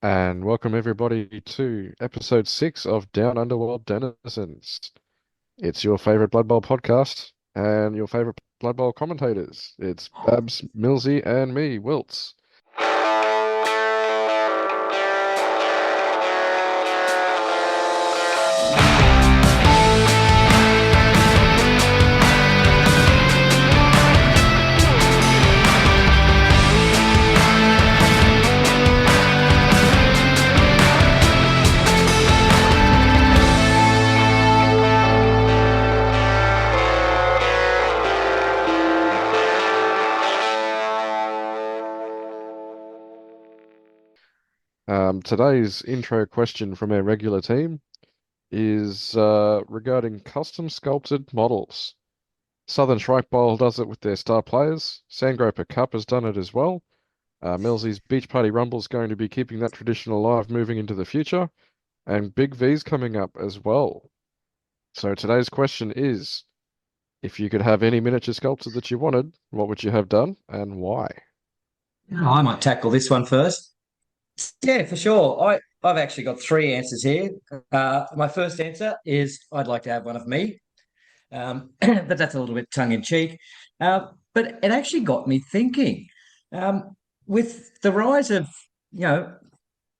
And welcome everybody to episode 6 of Down Underworld Denizens. It's your favorite Blood Bowl podcast and your favorite Blood Bowl commentators. It's Babs, Millsy, and me, Wilts. Today's intro question from our regular team is regarding custom sculpted models. Southern Shrike Bowl does it with their star players. Sandgroper Cup has done it as well. Millsy's Beach Party Rumble's going to be keeping that tradition alive moving into the future. And Big V's coming up as well. So today's question is, if you could have any miniature sculptor that you wanted, what would you have done and why? I might tackle this one first. Yeah, for sure. I've actually got three answers here. My first answer is I'd like to have one of me, but that's a little bit tongue in cheek. But it actually got me thinking. With the rise of you know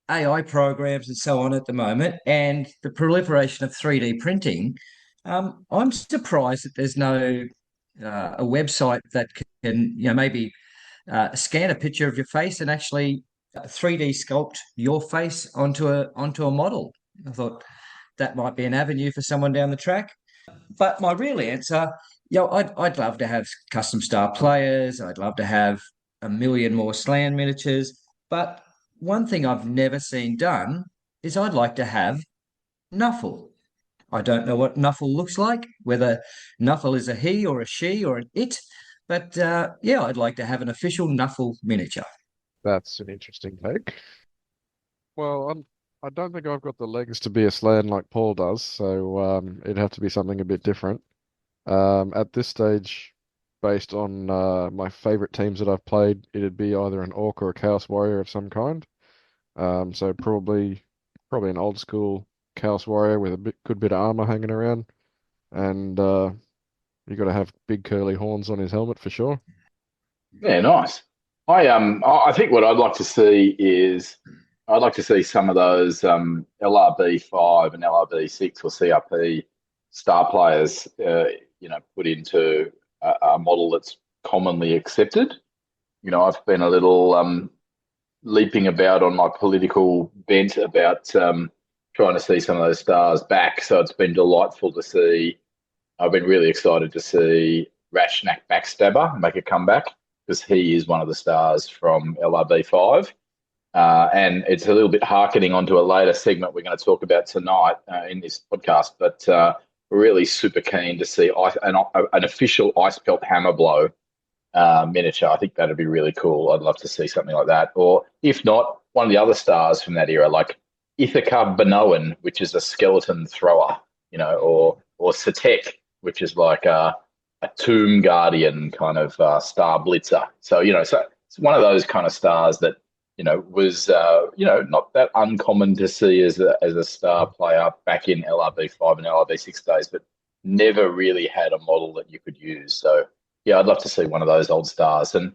AI programs and so on at the moment, and the proliferation of 3D printing, I'm surprised that there's no a website that can maybe scan a picture of your face and actually 3D sculpt your face onto a model. I thought that might be an avenue for someone down the track. But my real answer, I'd love to have custom star players. I'd love to have a million more slan miniatures. But one thing I've never seen done is I'd like to have Nuffle. I don't know what Nuffle looks like, whether Nuffle is a he or a she or an it, but yeah, I'd like to have an official Nuffle miniature. That's an interesting take. Well, I don't think I've got the legs to be a Slan like Paul does, so it'd have to be something a bit different. At this stage, based on my favorite teams that I've played, it'd be either an Orc or a Chaos Warrior of some kind. So probably an old school Chaos Warrior with a good bit of armor hanging around, and you got to have big curly horns on his helmet for sure. Yeah, nice. I think what I'd like to see is I'd like to see some of those LRB5 and LRB6 or CRP star players, put into a model that's commonly accepted. I've been a little leaping about on my political bent about trying to see some of those stars back. So it's been delightful to see. I've been really excited to see Rashnak Backstabber make a comeback because he is one of the stars from LRB5. And it's a little bit harkening onto a later segment we're going to talk about tonight in this podcast. But we're really super keen to see an official Icepelt Hammerblow miniature. I think that'd be really cool. I'd love to see something like that. Or if not, one of the other stars from that era, like Ithaca Benoan, which is a skeleton thrower, or Satek, which is like a tomb guardian kind of star blitzer. So, so it's one of those kind of stars that, was, not that uncommon to see as a star player back in LRB5 and LRB6 days, but never really had a model that you could use. So, yeah, I'd love to see one of those old stars. And,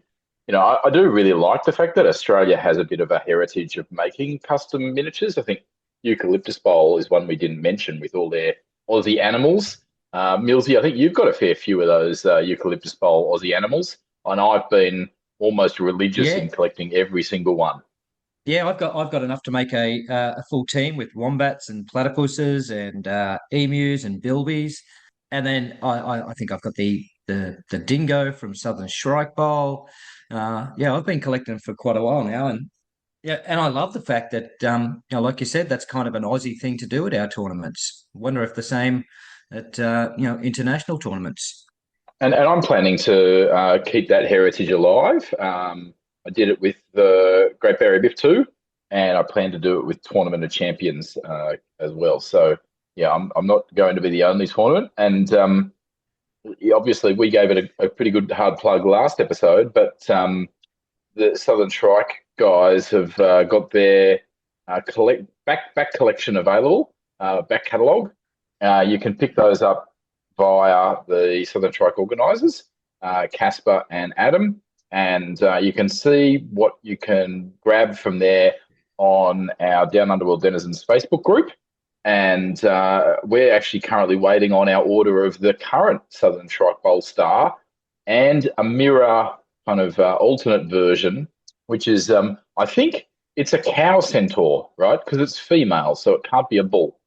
I do really like the fact that Australia has a bit of a heritage of making custom miniatures. I think Eucalyptus Bowl is one we didn't mention with all their Aussie animals. Millsy, I think you've got a fair few of those Eucalyptus Bowl Aussie animals, and I've been almost religious Yeah, in collecting every single one. yeah, I've got enough to make a full team with wombats and platypuses and emus and bilbies, and then I think I've got the dingo from Southern Shrike Bowl. Yeah, I've been collecting for quite a while now, and yeah, and I love the fact that like you said, that's kind of an Aussie thing to do at our tournaments. Wonder if the same at international tournaments. And I'm planning to keep that heritage alive. I did it with the Great Barrier Reef too, and I plan to do it with Tournament of Champions as well. So, yeah, I'm not going to be the only tournament. And obviously, we gave it a pretty good hard plug last episode, but the Southern Shrike guys have got their back collection available, back catalogue. You can pick those up via the Southern Strike organisers, Casper and Adam, and you can see what you can grab from there on our Down Underworld Denizens Facebook group. And we're actually currently waiting on our order of the current Southern Strike Bowl star and a mirror kind of alternate version, which is, I think it's a cow centaur, right? Because it's female, so it can't be a bull.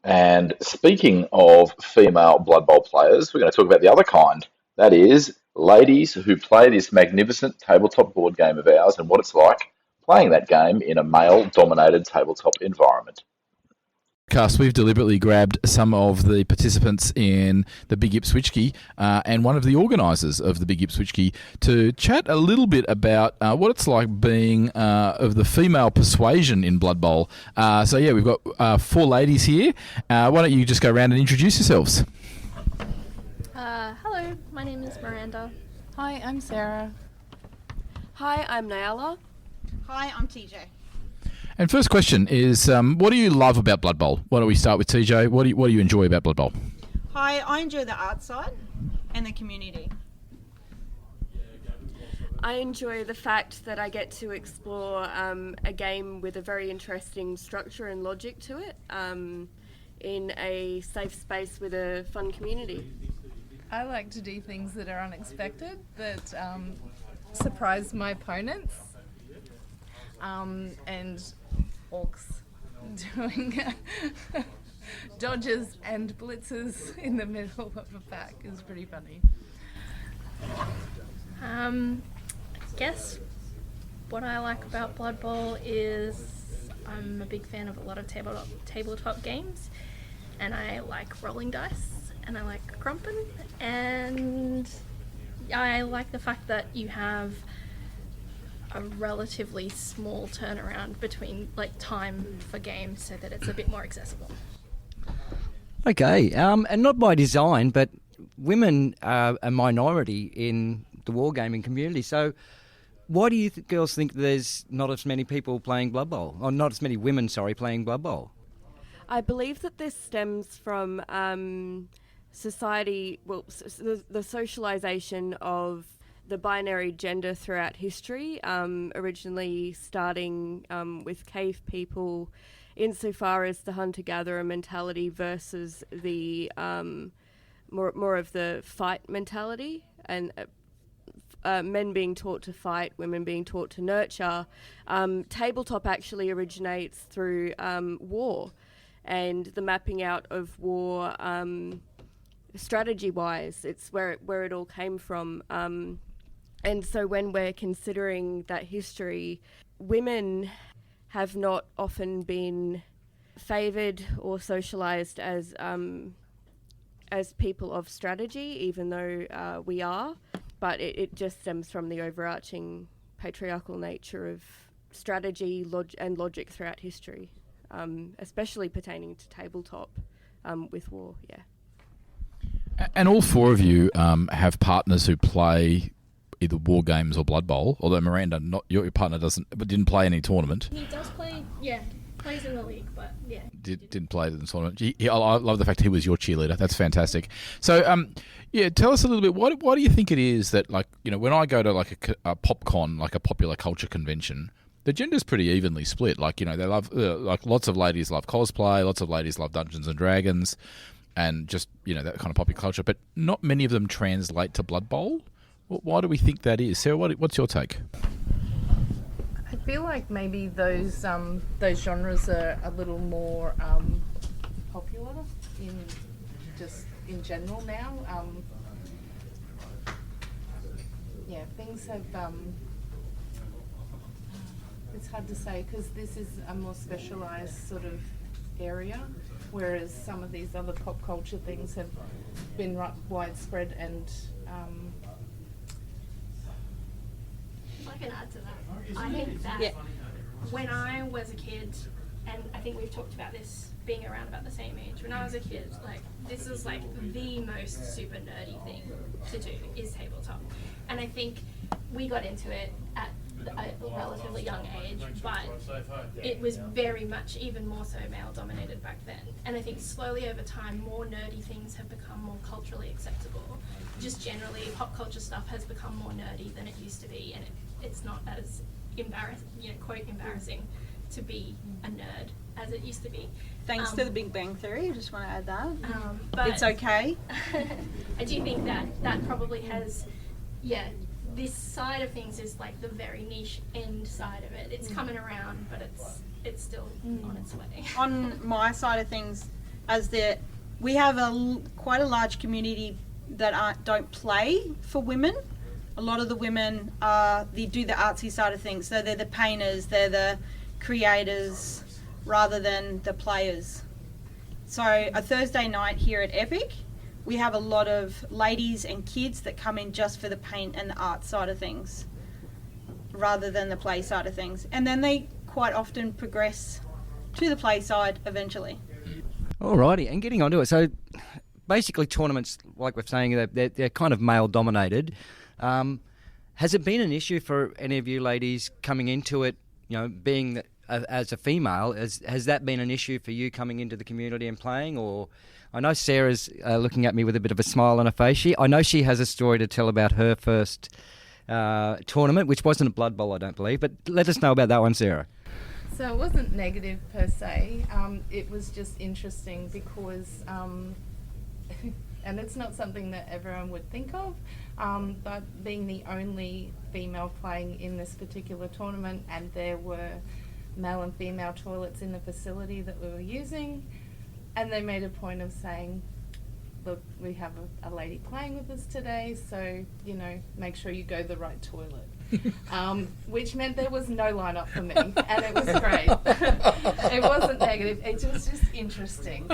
And speaking of female Blood Bowl players, we're going to talk about the other kind. That is ladies who play this magnificent tabletop board game of ours and what it's like playing that game in a male-dominated tabletop environment. We've deliberately grabbed some of the participants in the Big Ipswichki and one of the organisers of the Big Ipswichki to chat a little bit about what it's like being of the female persuasion in Blood Bowl. We've got 4 ladies here. Why don't you just go around and introduce yourselves? Hello, my name is Miranda. Hi, I'm Sarah. Hi, I'm Nyala. Hi, I'm TJ. And first question is, what do you love about Blood Bowl? Why don't we start with TJ? What do you enjoy about Blood Bowl? Hi, I enjoy the art side and the community. I enjoy the fact that I get to explore a game with a very interesting structure and logic to it in a safe space with a fun community. I like to do things that are unexpected, that surprise my opponents, and orcs doing dodges and blitzes in the middle of a pack is pretty funny. I guess what I like about Blood Bowl is I'm a big fan of a lot of tabletop games, and I like rolling dice, and I like crumping, and I like the fact that you have a relatively small turnaround between time for games so that it's a bit more accessible. Okay, and not by design, but women are a minority in the wargaming community. So why do you girls think there's not as many people playing Blood Bowl? Or not as many women, playing Blood Bowl? I believe that this stems from society, the socialisation of the binary gender throughout history, originally starting with cave people insofar as the hunter-gatherer mentality versus the more of the fight mentality, and men being taught to fight, women being taught to nurture. Tabletop actually originates through war and the mapping out of war strategy-wise. It's where it all came from. And so when we're considering that history, women have not often been favoured or socialised as people of strategy, even though we are. But it just stems from the overarching patriarchal nature of strategy and logic throughout history, especially pertaining to tabletop with war, yeah. And all 4 of you have partners who play either war games or Blood Bowl, although Miranda, not your partner, didn't play any tournament. He does play, plays in the league, but yeah. Didn't play in the tournament. I love the fact he was your cheerleader. That's fantastic. So, tell us a little bit. Why do you think it is that, when I go to a PopCon, like a popular culture convention, the gender's pretty evenly split. They love lots of ladies love cosplay, lots of ladies love Dungeons and Dragons, and just that kind of popular culture. But not many of them translate to Blood Bowl. Why do we think that is? Sarah, what's your take? I feel like maybe those genres are a little more popular in general now. Things have. It's hard to say because this is a more specialised sort of area, whereas some of these other pop culture things have been widespread and. I can add to that. I think that when I was a kid, and I think we've talked about this being around about the same age, when I was a kid, this is the most super nerdy thing to do is tabletop. And I think we got into it at a relatively young age, but it was very much even more so male dominated back then. And I think slowly over time, more nerdy things have become more culturally acceptable. Just generally, pop culture stuff has become more nerdy than it used to be, and it's not as quote embarrassing to be a nerd as it used to be. Thanks to the Big Bang Theory, I just want to add that. But It's okay. I do think that probably has, this side of things is like the very niche end side of it. It's coming around, but it's still on its way. On my side of things, we have quite a large community that don't play for women. A lot of the women they do the artsy side of things. So they're the painters, they're the creators, rather than the players. So a Thursday night here at Epic, we have a lot of ladies and kids that come in just for the paint and the art side of things, rather than the play side of things. And then they quite often progress to the play side eventually. Alrighty, and getting onto it. So basically tournaments, like we're saying, they're kind of male dominated. Has it been an issue for any of you ladies coming into it, being as a female? Has that been an issue for you coming into the community and playing? Or I know Sarah's looking at me with a bit of a smile on her face. I know she has a story to tell about her first tournament, which wasn't a Blood Bowl, I don't believe. But let us know about that one, Sarah. So it wasn't negative per se. It was just interesting because, and it's not something that everyone would think of, but being the only female playing in this particular tournament, and there were male and female toilets in the facility that we were using, and they made a point of saying, look, we have a lady playing with us today, so, make sure you go the right toilet. Which meant there was no lineup for me, and it was great. It wasn't negative, it was just interesting,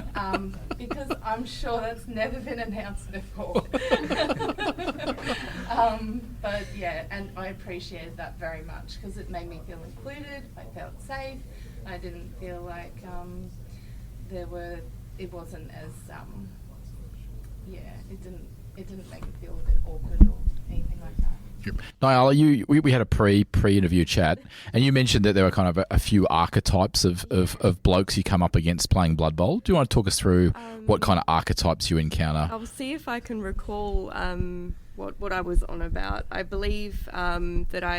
because I'm sure that's never been announced before. But yeah, and I appreciated that very much, because it made me feel included, I felt safe, I didn't feel like it wasn't as, it didn't make me feel a bit awkward or anything like that. Nyala, we had a pre-interview chat, and you mentioned that there were kind of a few archetypes of blokes you come up against playing Blood Bowl. Do you want to talk us through what kind of archetypes you encounter? I'll see if I can recall what I was on about. I believe that I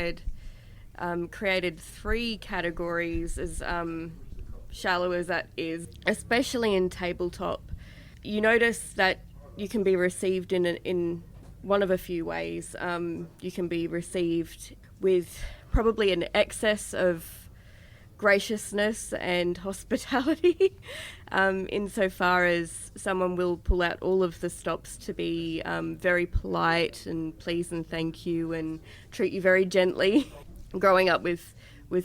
had created 3 categories, as shallow as that is, especially in tabletop. You notice that you can be received in one of a few ways. You can be received with probably an excess of graciousness and hospitality, insofar as someone will pull out all of the stops to be very polite and please and thank you and treat you very gently. Growing up with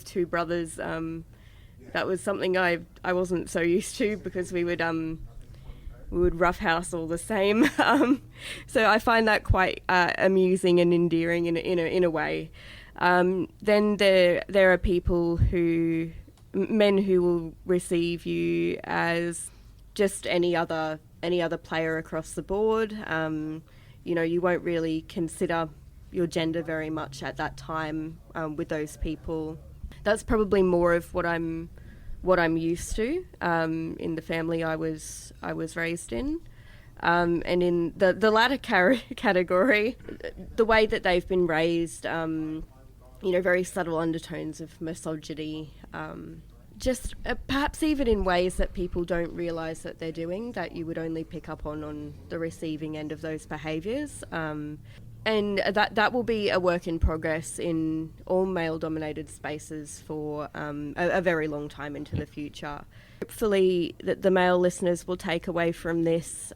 2 brothers, that was something I wasn't so used to, because we would roughhouse all the same. So I find that quite amusing and endearing in a way. Then there are people men who will receive you as just any other player across the board. You won't really consider your gender very much at that time with those people. That's probably more of what I'm used to in the family I was raised in, and in the latter category, the way that they've been raised, very subtle undertones of misogyny, just perhaps even in ways that people don't realise that they're doing, that you would only pick up on the receiving end of those behaviours. And that will be a work in progress in all male-dominated spaces for a very long time into the future. Hopefully that the male listeners will take away from this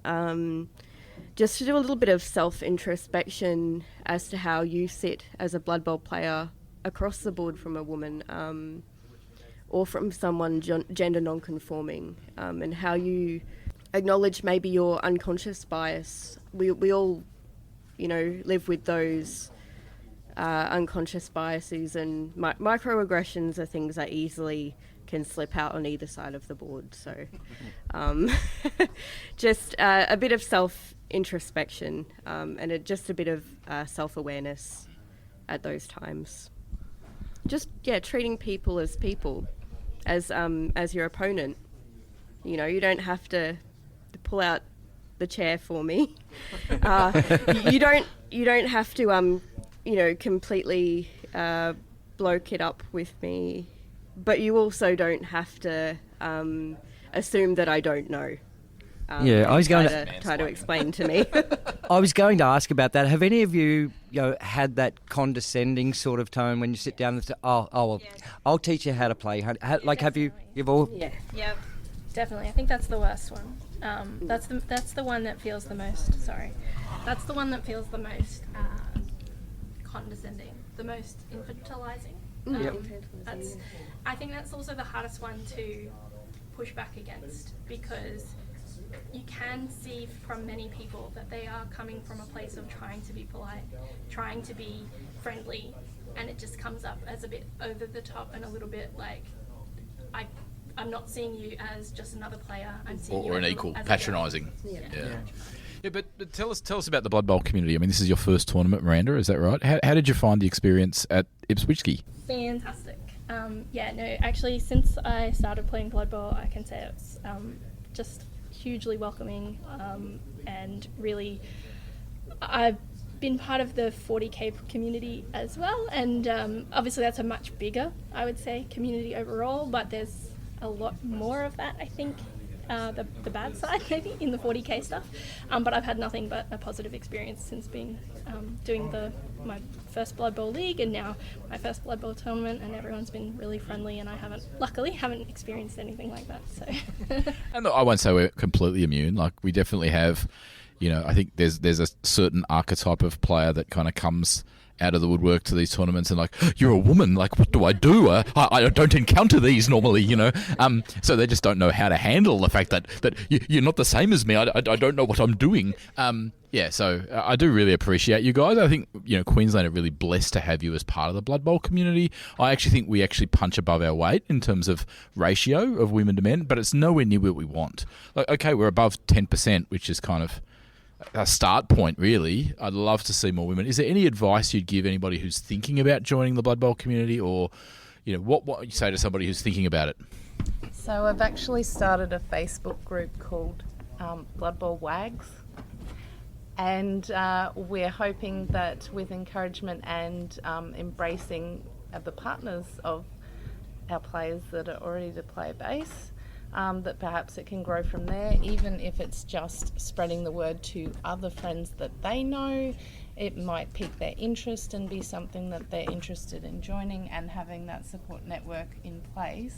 just to do a little bit of self-introspection as to how you sit as a Blood Bowl player across the board from a woman or from someone gender non-conforming, and how you acknowledge maybe your unconscious bias. We all live with those unconscious biases, and microaggressions are things that easily can slip out on either side of the board. So just a bit of self-introspection and just a bit of self-awareness at those times. just treating people, as your opponent. You know, you don't have to pull out the chair for me. You don't have to completely blow it up with me, but you also don't have to assume that I don't know. I was going to try to explain to me. I was going to ask about that. Have any of you, had that condescending sort of tone when you sit down and say, well, I'll teach you how to play? Have you? You've all? Yeah. Yep. Definitely. I think that's the worst one. That's the one that feels the most. Sorry. That's the one that feels the most condescending, the most infantilizing. I think that's also the hardest one to push back against, because you can see from many people that they are coming from a place of trying to be polite, trying to be friendly, and it just comes up as a bit over the top and a little bit like, I'm not seeing you as just another player. I'm seeing you or as an equal, as patronising. Yeah. But tell us about the Blood Bowl community. I mean, this is your first tournament, Miranda. Is that right? How did you find the experience at Ipswich? Fantastic. Actually, since I started playing Blood Bowl, I can say it's just hugely welcoming, and really, I've been part of the 40k community as well, and obviously that's a much bigger, I would say, community overall, but there's a lot more of that, I think, the bad side maybe in the 40k stuff, but I've had nothing but a positive experience since being doing my first Blood Bowl league and now my first Blood Bowl tournament, and everyone's been really friendly, and I luckily haven't experienced anything like that. So And look, I won't say we're completely immune. Like, we definitely have, I think there's a certain archetype of player that kind of comes out of the woodwork to these tournaments and like, you're a woman, like, what do? I don't encounter these normally, so they just don't know how to handle the fact that you're not the same as me. I don't know what I'm doing. So I do really appreciate you guys. I think, Queensland are really blessed to have you as part of the Blood Bowl community. I actually think we actually punch above our weight in terms of ratio of women to men, but it's nowhere near what we want. Like, okay, we're above 10%, which is kind of a start point, really. I'd love to see more women. Is there any advice you'd give anybody who's thinking about joining the Blood Bowl community, or what would you say to somebody who's thinking about it? So I've actually started a Facebook group called Blood Bowl Wags, and we're hoping that with encouragement and embracing the partners of our players that are already the player base, that perhaps it can grow from there, even if it's just spreading the word to other friends that they know. It might pique their interest and be something that they're interested in joining, and having that support network in place.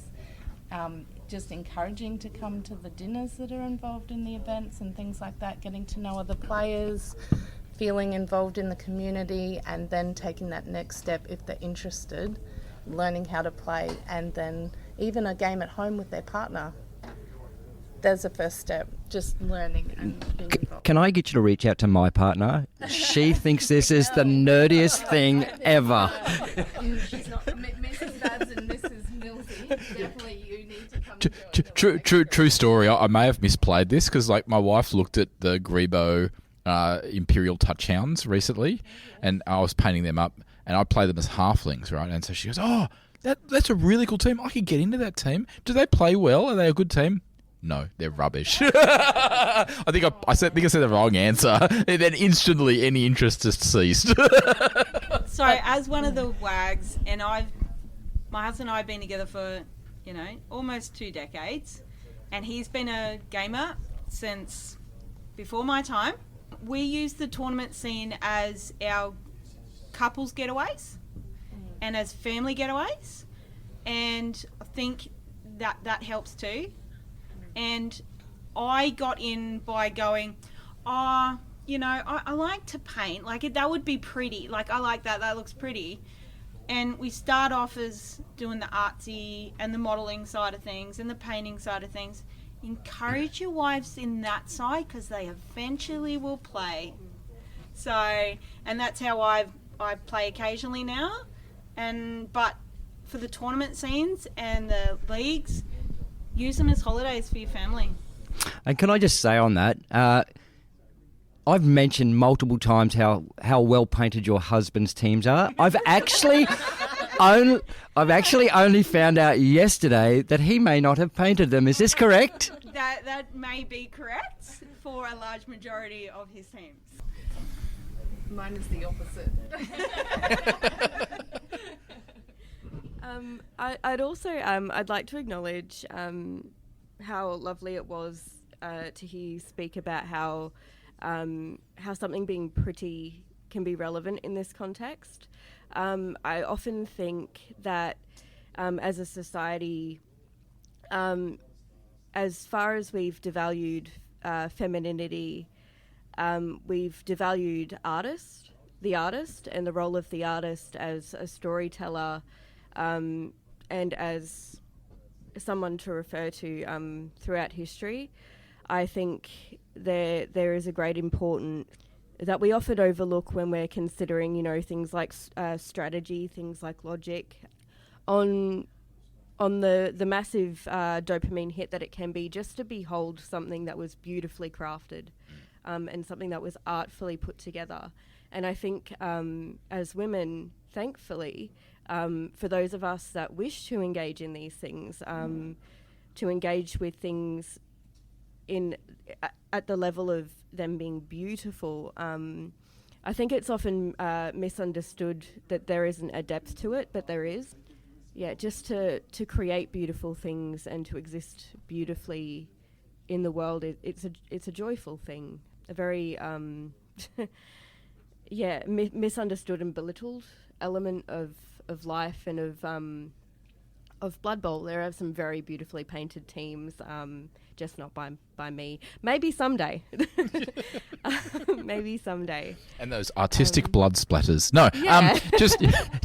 Just encouraging to come to the dinners that are involved in the events and things like that, getting to know other players, feeling involved in the community, and then taking that next step if they're interested, learning how to play, and then even a game at home with their partner. There's a first step, just learning and being involved. Can I get you to reach out to my partner? She thinks this is the nerdiest thing ever. She's not Mrs. Babs and Mrs. Millsy. Definitely, you need to come. True story. I may have misplayed this because, like, my wife looked at the Grebo Imperial Touchhounds recently, and I was painting them up, and I play them as halflings, right? And so she goes, "Oh, that's a really cool team. I could get into that team. Do they play well? Are they a good team?" No, they're rubbish. I think I said the wrong answer. And then instantly any interest just ceased. So as one of the wags, and my husband and I have been together for, almost 2 decades, and he's been a gamer since before my time. We use the tournament scene as our couples getaways and as family getaways, and I think that helps too. And I got in by going, I like to paint. Like, that would be pretty. Like, I like that. That looks pretty. And we start off as doing the artsy and the modelling side of things and the painting side of things. Encourage your wives in that side, because they eventually will play. So, and that's how I play occasionally now. But for the tournament scenes and the leagues, use them as holidays for your family. And can I just say on that, I've mentioned multiple times how well painted your husband's teams are. I've actually I've actually only found out yesterday that he may not have painted them. Is this correct? That may be correct for a large majority of his teams. Mine is the opposite. I'd like to acknowledge how lovely it was to hear you speak about how something being pretty can be relevant in this context. I often think that as a society, as far as we've devalued femininity, we've devalued the artist and the role of the artist as a storyteller, and as someone to refer to throughout history. I think there is a great importance that we often overlook when we're considering, things like strategy, things like logic, on the massive dopamine hit that it can be just to behold something that was beautifully crafted, and something that was artfully put together. And I think as women, thankfully, for those of us that wish to engage in these things, to engage with things at the level of them being beautiful, I think it's often misunderstood that there isn't a depth to it, but there is. Yeah, just to create beautiful things and to exist beautifully in the world, it's a joyful thing, a very misunderstood and belittled element of life and of Blood Bowl. There are some very beautifully painted teams, just not by me. Maybe someday. Maybe someday. And those artistic blood splatters. No, yeah.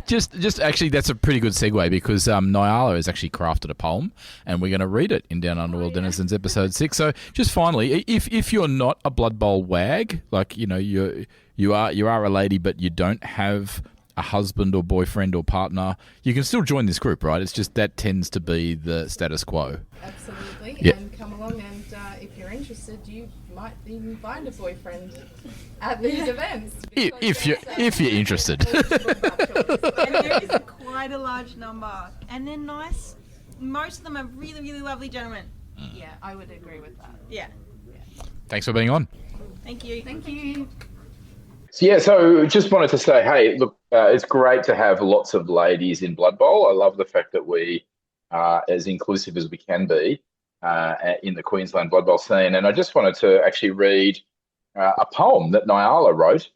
just actually, that's a pretty good segue, because Nyala has actually crafted a poem, and we're going to read it in Down Underworld Denizens episode 6. So just finally, if you're not a Blood Bowl wag, like you are a lady, but you don't have a husband or boyfriend or partner, you can still join this group, right? It's just that tends to be the status quo. Absolutely. Yep. And come along, and if you're interested, you might even find a boyfriend at these events. If you're interested. And there is quite a large number, and they're nice. Most of them are really, really lovely gentlemen. Yeah, I would agree with that. Yeah. Thanks for being on. Thank you. Thank you. So just wanted to say, hey, look, it's great to have lots of ladies in Blood Bowl. I love the fact that we are as inclusive as we can be in the Queensland Blood Bowl scene. And I just wanted to actually read a poem that Nyala wrote.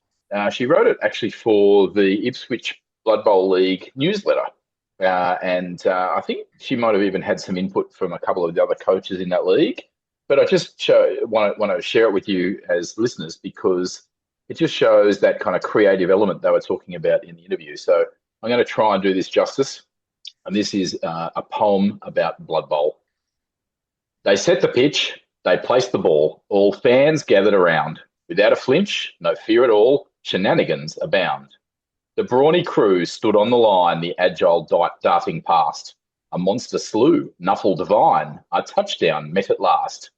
She wrote it actually for the Ipswich Blood Bowl League newsletter. And I think she might have even had some input from a couple of the other coaches in that league. But I just want to share it with you as listeners, because it just shows that kind of creative element they were talking about in the interview. So I'm going to try and do this justice. And this is a poem about Blood Bowl. They set the pitch, they placed the ball, all fans gathered around. Without a flinch, no fear at all, shenanigans abound. The brawny crew stood on the line, the agile darting past. A monster slew, Nuffle divine, a touchdown met at last.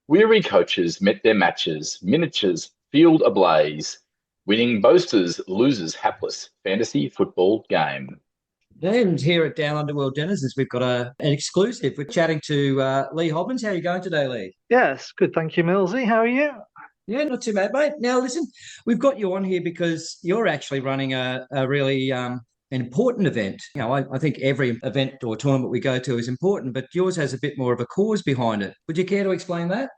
Weary coaches met their matches, miniatures field ablaze, winning boasters, losers hapless, fantasy football game. And here at Down Underworld Denizens, we've got an exclusive. We're chatting to Lee Hobbins. How are you going today, Lee? Yes, good, thank you, Millsy. How are you? Yeah, not too bad, mate. Now, listen, we've got you on here because you're actually running a really an important event. I think every event or tournament we go to is important, but yours has a bit more of a cause behind it. Would you care to explain that?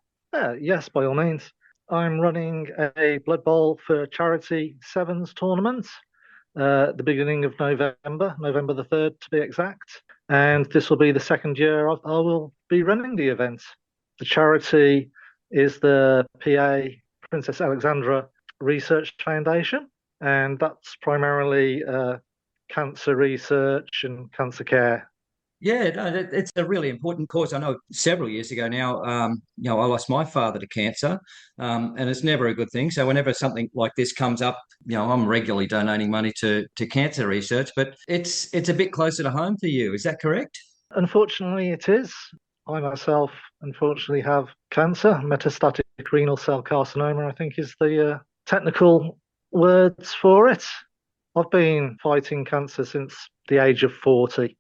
Yes, by all means. I'm running a Blood Bowl for charity sevens tournament at the beginning of November the 3rd to be exact. And this will be the second year I will be running the event. The charity is the PA Princess Alexandra Research Foundation, and that's primarily cancer research and cancer care. Yeah, no, it's a really important cause. I know several years ago now, I lost my father to cancer, and it's never a good thing. So whenever something like this comes up, I'm regularly donating money to cancer research, but it's a bit closer to home for you. Is that correct? Unfortunately, it is. I myself, unfortunately, have cancer, metastatic renal cell carcinoma, I think is the technical words for it. I've been fighting cancer since the age of 40.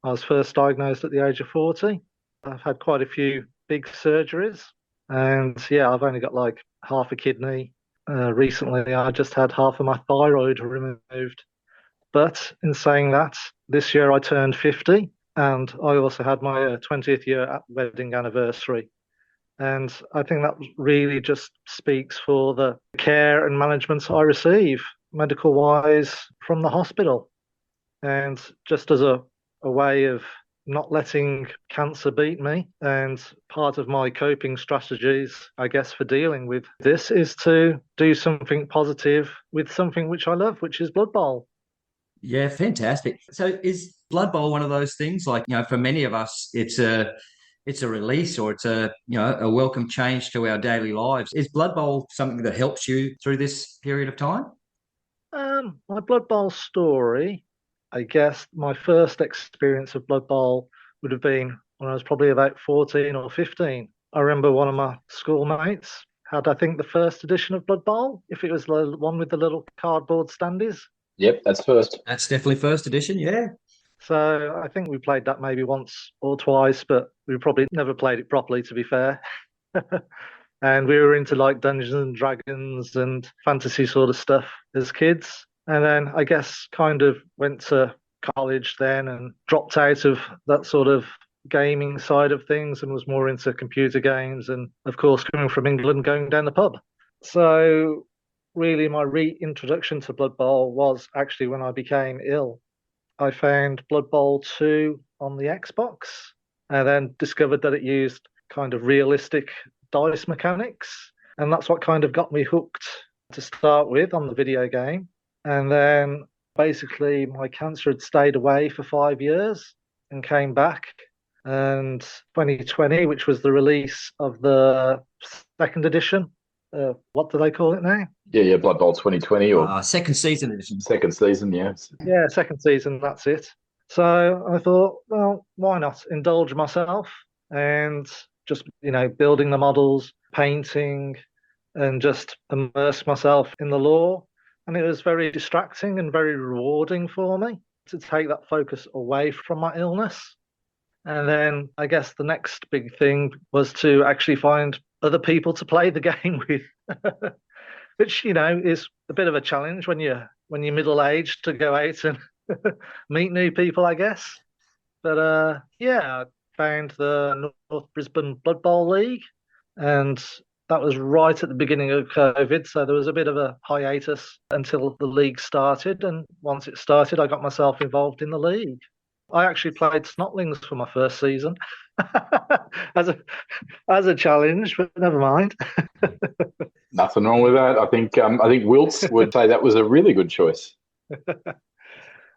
I was first diagnosed at the age of 40. I've had quite a few big surgeries, and yeah, I've only got like half a kidney. Recently, I just had half of my thyroid removed. But in saying that, this year I turned 50, and I also had my 20th year wedding anniversary. And I think that really just speaks for the care and management I receive, medical wise, from the hospital. And just as a way of not letting cancer beat me, and part of my coping strategies, I guess, for dealing with this is to do something positive with something which I love, which is Blood Bowl. Yeah, fantastic. So is Blood Bowl one of those things like, for many of us, it's a release, or it's a welcome change to our daily lives. Is Blood Bowl something that helps you through this period of time? My Blood Bowl story, I guess my first experience of Blood Bowl would have been when I was probably about 14 or 15. I remember one of my schoolmates had, I think, the first edition of Blood Bowl, if it was the one with the little cardboard standees. Yep, that's first. That's definitely first edition, yeah. So I think we played that maybe once or twice, but we probably never played it properly, to be fair. And we were into like Dungeons and Dragons and fantasy sort of stuff as kids. And then I guess kind of went to college then and dropped out of that sort of gaming side of things and was more into computer games. And of course, coming from England, going down the pub. So really my reintroduction to Blood Bowl was actually when I became ill. I found Blood Bowl 2 on the Xbox and then discovered that it used kind of realistic dice mechanics. And that's what kind of got me hooked to start with on the video game. And then basically my cancer had stayed away for 5 years and came back. And 2020, which was the release of the second edition, what do they call it now? Yeah, Blood Bowl 2020 or second season edition. Second season, yeah. Yeah, second season, that's it. So I thought, well, why not indulge myself and just, building the models, painting, and just immerse myself in the lore. And it was very distracting and very rewarding for me to take that focus away from my illness. And then I guess the next big thing was to actually find other people to play the game with, which, is a bit of a challenge when you're middle-aged to go out and meet new people, I guess. But I found the North Brisbane Blood Bowl League, and that was right at the beginning of COVID, so there was a bit of a hiatus until the league started. And once it started, I got myself involved in the league. I actually played Snotlings for my first season as a challenge, but never mind. Nothing wrong with that. I think Wilts would say that was a really good choice.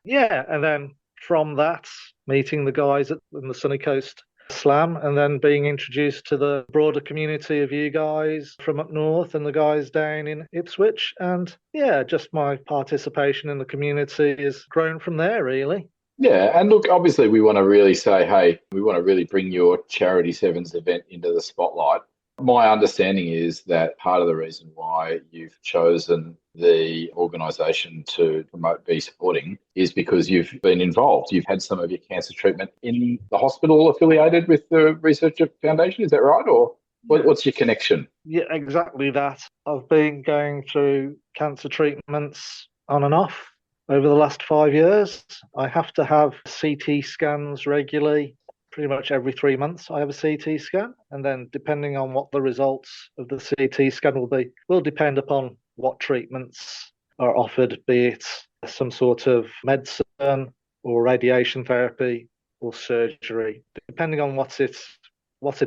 Yeah, and then from that, meeting the guys in the Sunny Coast Slam, and then being introduced to the broader community of you guys from up north and the guys down in Ipswich. And yeah, just my participation in the community has grown from there, really. Yeah, and look, obviously we want to really say, hey, we want to really bring your Charity Sevens event into the spotlight. My understanding is that part of the reason why you've chosen the organisation to promote Be Supporting is because you've been involved. You've had some of your cancer treatment in the hospital affiliated with the Researcher Foundation. Is that right? Or what's your connection? Yeah, exactly that. I've been going through cancer treatments on and off over the last 5 years. I have to have CT scans regularly. Pretty much every 3 months I have a CT scan, and then depending on what the results of the CT scan will depend upon what treatments are offered, be it some sort of medicine or radiation therapy or surgery, depending on what it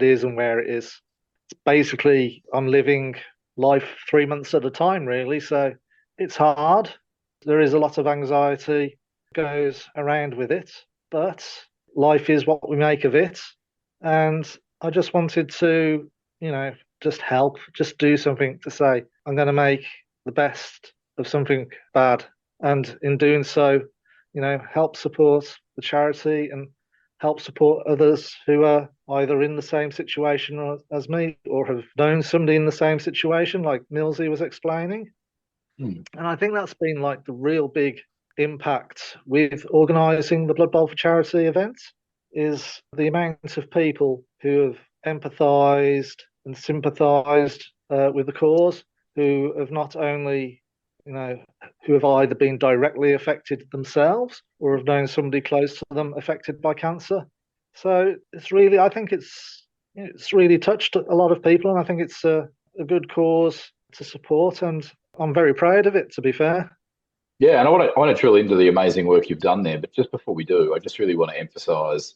is and where it is. It's basically, I'm living life 3 months at a time, really, so it's hard. There is a lot of anxiety goes around with it, but life is what we make of it. And I just wanted to, just help, just do something to say, I'm going to make the best of something bad. And in doing so, help support the charity and help support others who are either in the same situation as me or have known somebody in the same situation, like Millsy was explaining. Hmm. And I think that's been like the real big impact with organising the Blood Bowl for Charity event, is the amount of people who have empathised and sympathised with the cause, who have not only, who have either been directly affected themselves or have known somebody close to them affected by cancer. So it's really, I think it's really touched a lot of people, and I think it's a good cause to support, and I'm very proud of it, to be fair. Yeah, and I want to drill into the amazing work you've done there. But just before we do, I just really want to emphasise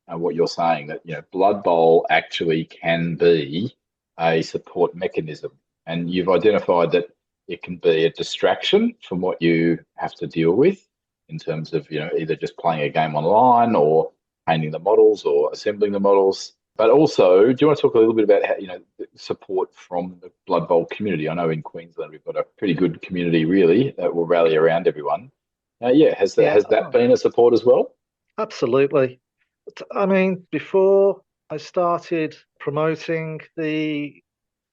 what you're saying, that Blood Bowl actually can be a support mechanism, and you've identified that it can be a distraction from what you have to deal with in terms of either just playing a game online or painting the models or assembling the models. But also, do you want to talk a little bit about how, the support from the Blood Bowl community? I know in Queensland we've got a pretty good community, really, that will rally around everyone. Has that been a support as well? Absolutely. I mean, before I started promoting the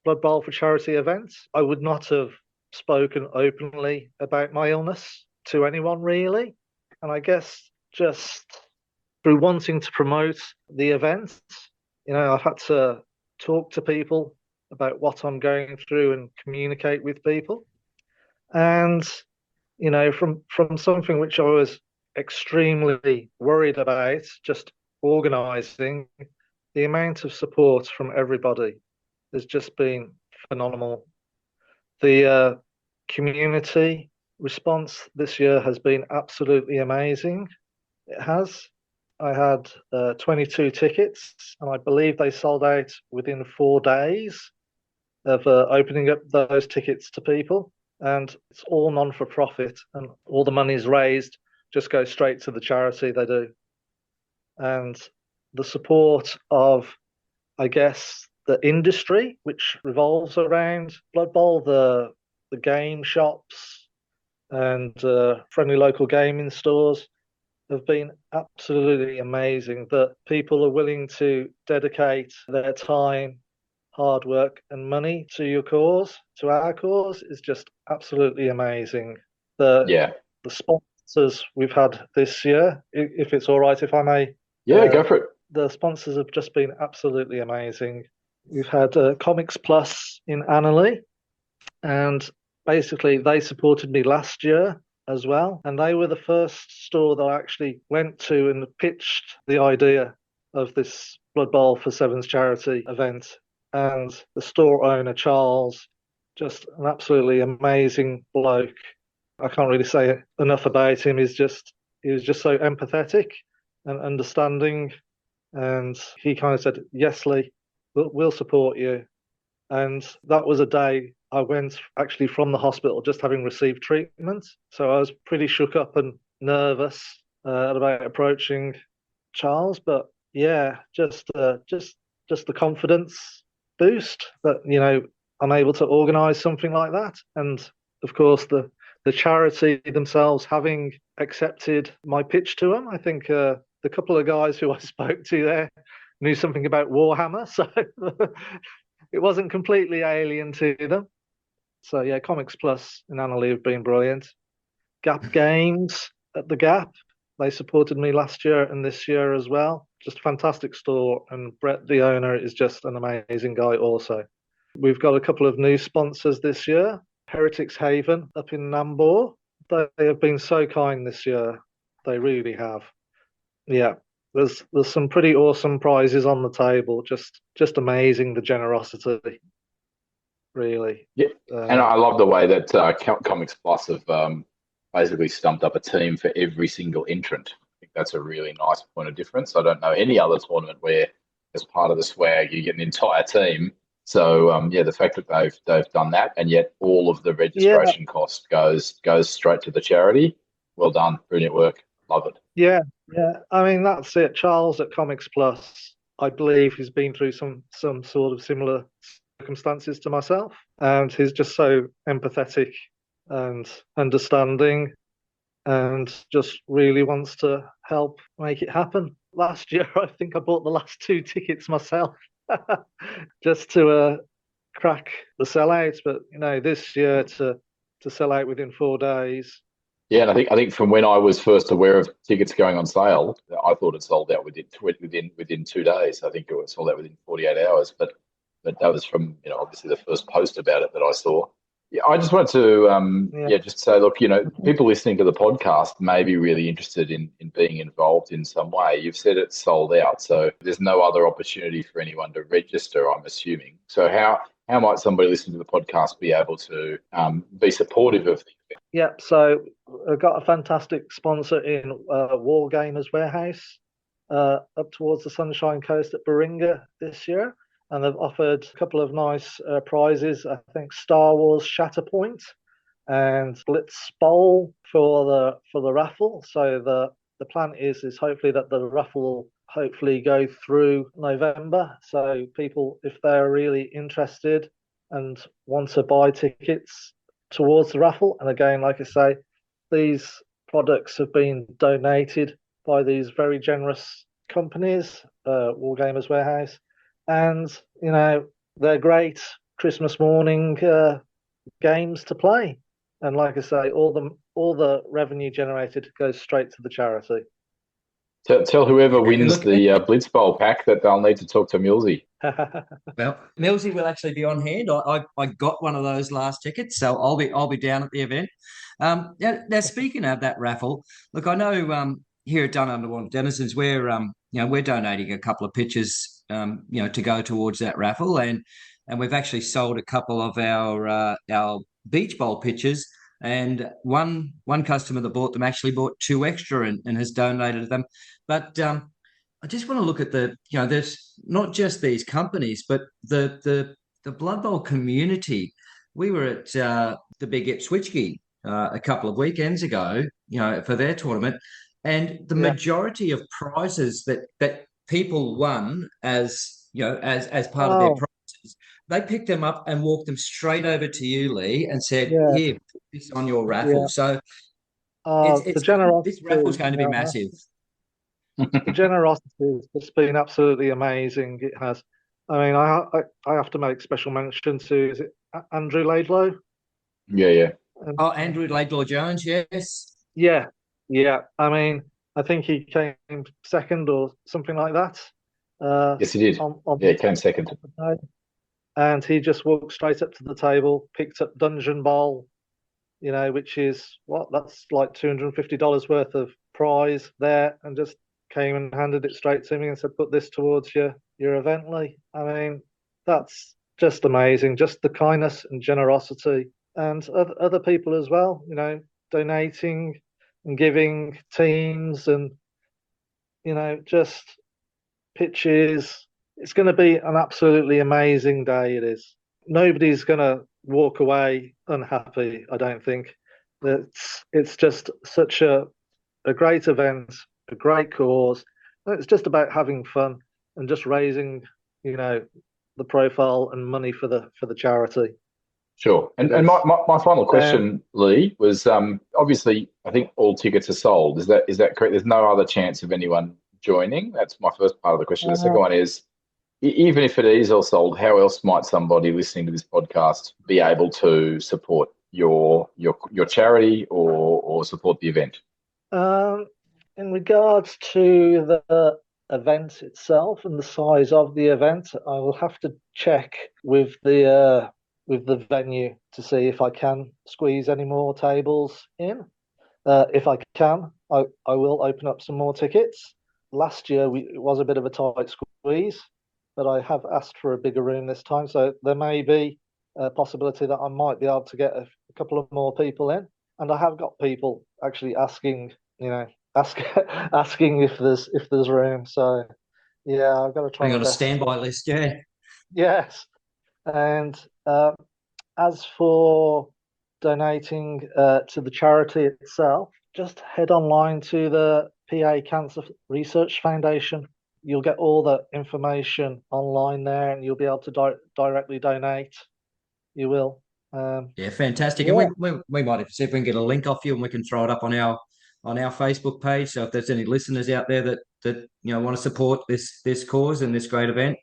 Blood Bowl for Charity events, I would not have spoken openly about my illness to anyone, really. And I guess just through wanting to promote the events, I've had to talk to people about what I'm going through and communicate with people. And, from something which I was extremely worried about, just organising, the amount of support from everybody has just been phenomenal. The community response this year has been absolutely amazing. It has. I had 22 tickets, and I believe they sold out within 4 days of opening up those tickets to people. And it's all non-for-profit, and all the money's raised just goes straight to the charity they do. And the support of, I guess, the industry, which revolves around Blood Bowl, the game shops and friendly local gaming stores, have been absolutely amazing. That people are willing to dedicate their time, hard work, and money to your cause, to our cause, is just absolutely amazing. The sponsors we've had this year, if it's all right, if I may. Yeah, go for it. The sponsors have just been absolutely amazing. We've had Comics Plus in Annerley, and basically they supported me last year as well. And they were the first store that I actually went to and pitched the idea of this Blood Bowl for Sevens charity event. And the store owner, Charles, just an absolutely amazing bloke. I can't really say enough about him. He was just so empathetic and understanding. And he kind of said, "Yes, Lee, we'll support you." And that was a day I went actually from the hospital just having received treatment. So I was pretty shook up and nervous about approaching Charles. But yeah, just the confidence boost that I'm able to organise something like that. And of course the charity themselves having accepted my pitch to them. I think the couple of guys who I spoke to there knew something about Warhammer, so it wasn't completely alien to them. So yeah, Comics Plus and Annerley have been brilliant. Gap Games at the Gap, they supported me last year and this year as well. Just a fantastic store, and Brett, the owner, is just an amazing guy also. We've got a couple of new sponsors this year. Heretics Haven up in Nambour. They have been so kind this year. They really have. Yeah, there's some pretty awesome prizes on the table. Just amazing, the generosity. Really. Yeah, and I love the way that Comics Plus have basically stumped up a team for every single entrant. I think that's a really nice point of difference. I don't know any other tournament where, as part of the swag, you get an entire team. So the fact that they've done that, and yet all of the registration cost goes straight to the charity. Well done, brilliant work, love it. Yeah. I mean, that's it. Charles at Comics Plus, I believe he's been through some sort of similar circumstances to myself, and he's just so empathetic and understanding, and just really wants to help make it happen. Last year, I think I bought the last 2 tickets myself just to crack the sellouts. But this year, to to sell out within 4 days. Yeah, and I think from when I was first aware of tickets going on sale, I thought it sold out within 2 days. I think it was sold out within 48 hours. But that was from obviously the first post about it that I saw. Yeah, I just wanted to just say, look, people listening to the podcast may be really interested in being involved in some way. You've said it's sold out, so there's no other opportunity for anyone to register, I'm assuming. So how might somebody listening to the podcast be able to be supportive of the event? Yeah, so I've got a fantastic sponsor in Wargamers Warehouse up towards the Sunshine Coast at Baringa this year. And they've offered a couple of nice prizes. I think Star Wars Shatterpoint and Blitz Bowl for the raffle. So the plan is hopefully that the raffle will hopefully go through November. So people, if they're really interested and want to buy tickets towards the raffle, and again, like I say, these products have been donated by these very generous companies, Wargamers Warehouse. And, they're great Christmas morning games to play. And like I say, all the revenue generated goes straight to the charity. Tell whoever wins the Blitz Bowl pack that they'll need to talk to Millsy. Well, Millsy will actually be on hand. I got one of those last tickets, so I'll be down at the event. Now speaking of that raffle, look, I know here at Dun Underwater Denizens, we're donating a couple of pitches, to go towards that raffle, and we've actually sold a couple of our beach bowl pitches, and one customer that bought them actually bought 2 extra and has donated them. But I just want to look at there's not just these companies, but the Blood Bowl community. We were at the Big Ipswichki a couple of weekends ago, for their tournament, and the majority of prizes that people won as part of their prizes, they picked them up and walked them straight over to you, Lee, and said, "Here, put this on your raffle." So this raffle's going to be massive. The generosity has just been absolutely amazing. It has. I mean, I have to make special mention to, is it Andrew Laidlaw? Yeah. Andrew Laidlaw Jones, yes. Yeah. I mean, I think he came second or something like that. Yes, he did. He came second. And he just walked straight up to the table, picked up Dungeon Bowl, which is that's like $250 worth of prize there, and just came and handed it straight to me and said, "Put this towards your event, Lee." I mean, that's just amazing. Just the kindness and generosity, and other people as well, donating and giving teams, and just pitches. It's going to be an absolutely amazing day. It is. Nobody's going to walk away unhappy, I don't think. It's just such a great event, a great cause. It's just about having fun and just raising, the profile and money for the charity. Sure. And my final question, Lee, was obviously I think all tickets are sold. Is that correct? There's no other chance of anyone joining? That's my first part of the question. The second one is, even if it is all sold, how else might somebody listening to this podcast be able to support your charity or support the event? In regards to the event itself and the size of the event, I will have to check with the venue to see if I can squeeze any more tables in. If I can, I will open up some more tickets. Last year it was a bit of a tight squeeze, but I have asked for a bigger room this time, so there may be a possibility that I might be able to get a couple of more people in. And I have got people actually asking, asking if there's room. So yeah, I've got to try. Being on a standby list, yeah. Yes, and as for donating to the charity itself, just head online to the PA Cancer Research Foundation. You'll get all the information online there, and you'll be able to directly donate. You will. Yeah, fantastic. Yeah. And we might have to see if we can get a link off you, and we can throw it up on our Facebook page. So if there's any listeners out there that want to support this cause and this great event,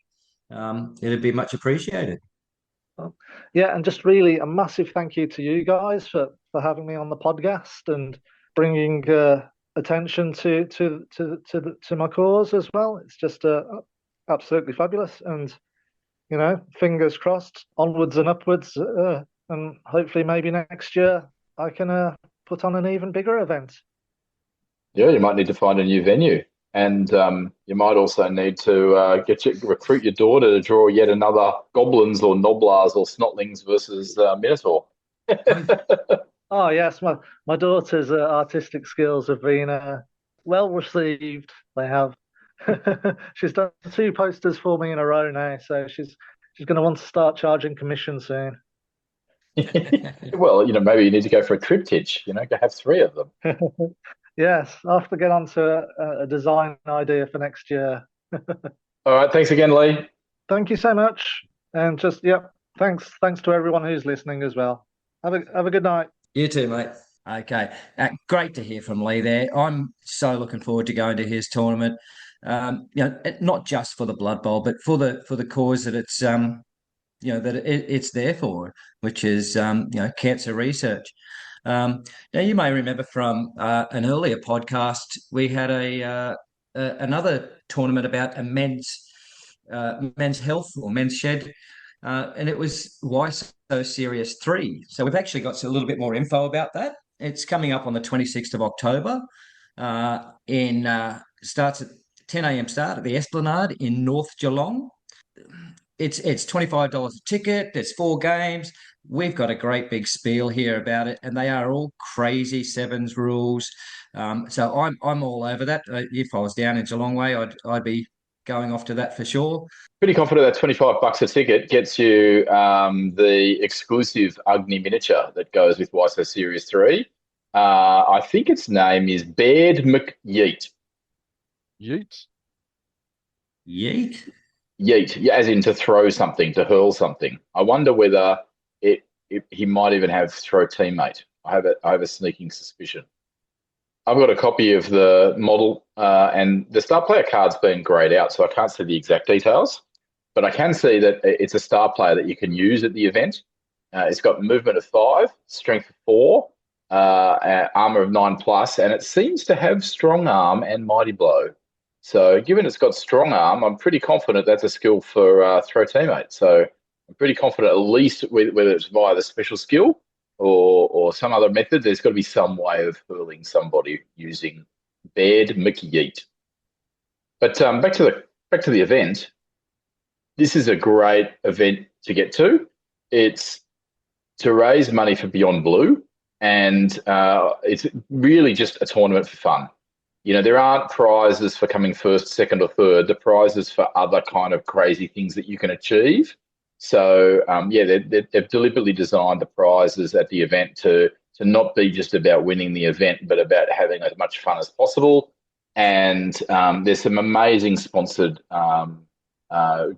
it'd be much appreciated. Yeah, and just really a massive thank you to you guys for having me on the podcast and bringing attention to my cause as well. It's just absolutely fabulous, and fingers crossed, onwards and upwards, and hopefully maybe next year I can put on an even bigger event. Yeah, you might need to find a new venue, and you might also need to recruit your daughter to draw yet another goblins or noblars or snotlings versus minotaur. Oh yes, my daughter's artistic skills have been well received. They have. She's done 2 posters for me in a row now, so she's going to want to start charging commission soon. Well, maybe you need to go for a triptych. Go have 3 of them. Yes, I'll have to get onto a design idea for next year. All right, thanks again, Lee. Thank you so much, and just thanks to everyone who's listening as well. Have a good night. You too, mate. Okay, great to hear from Lee there. I'm so looking forward to going to his tournament. Not just for the Blood Bowl, but for the cause that it's it's there for, which is cancer research. Now you may remember from an earlier podcast we had another tournament about a men's health or men's shed. And it was Why So Serious 3. So we've actually got a little bit more info about that. It's coming up on the 26th of October. Starts at 10 a.m. start at the Esplanade in North Geelong. It's $25 a ticket. There's 4 games. We've got a great big spiel here about it, and they are all crazy sevens rules. So I'm all over that. If I was down in Geelong way, I'd be going off to that for sure. Pretty confident that $25 a ticket gets you the exclusive Agni miniature that goes with Why So Serious 3. I think its name is Baird McYeet. Yeet? Yeet? Yeet, yeah, as in to throw something, to hurl something. I wonder whether he might even have throw teammate. I have a sneaking suspicion. I've got a copy of the model, and the star player card's been grayed out, so I can't see the exact details. But I can see that it's a star player that you can use at the event. It's got movement of 5, strength of 4, armor of 9+, and it seems to have strong arm and mighty blow. So given it's got strong arm, I'm pretty confident that's a skill for throw teammate. So I'm pretty confident at least whether it's via the special skill or some other method, there's got to be some way of hurling somebody using Baird McYeet. But back to the event. This is a great event to get to. It's to raise money for Beyond Blue, and it's really just a tournament for fun. There aren't prizes for coming first, second, or third. The prizes for other kind of crazy things that you can achieve. So, they've deliberately designed the prizes at the event to not be just about winning the event, but about having as much fun as possible. And there's some amazing sponsored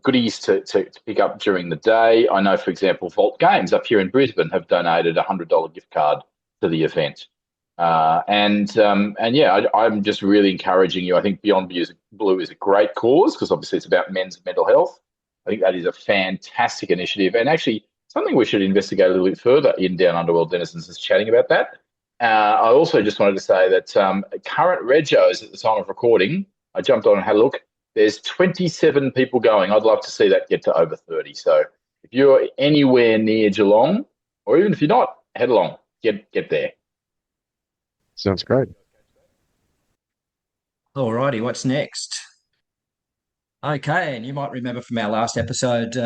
goodies to pick up during the day. I know, for example, Vault Games up here in Brisbane have donated a $100 gift card to the event. I'm just really encouraging you. I think Beyond Blue is a great cause because obviously it's about men's mental health. I think that is a fantastic initiative, and actually something we should investigate a little bit further in Down Underworld Denizens is chatting about that. I also just wanted to say that current regos at the time of recording, I jumped on and had a look. There's 27 people going. I'd love to see that get to over 30. So if you're anywhere near Geelong, or even if you're not, head along, get there. Sounds great. All righty, what's next? Okay, and you might remember from our last episode,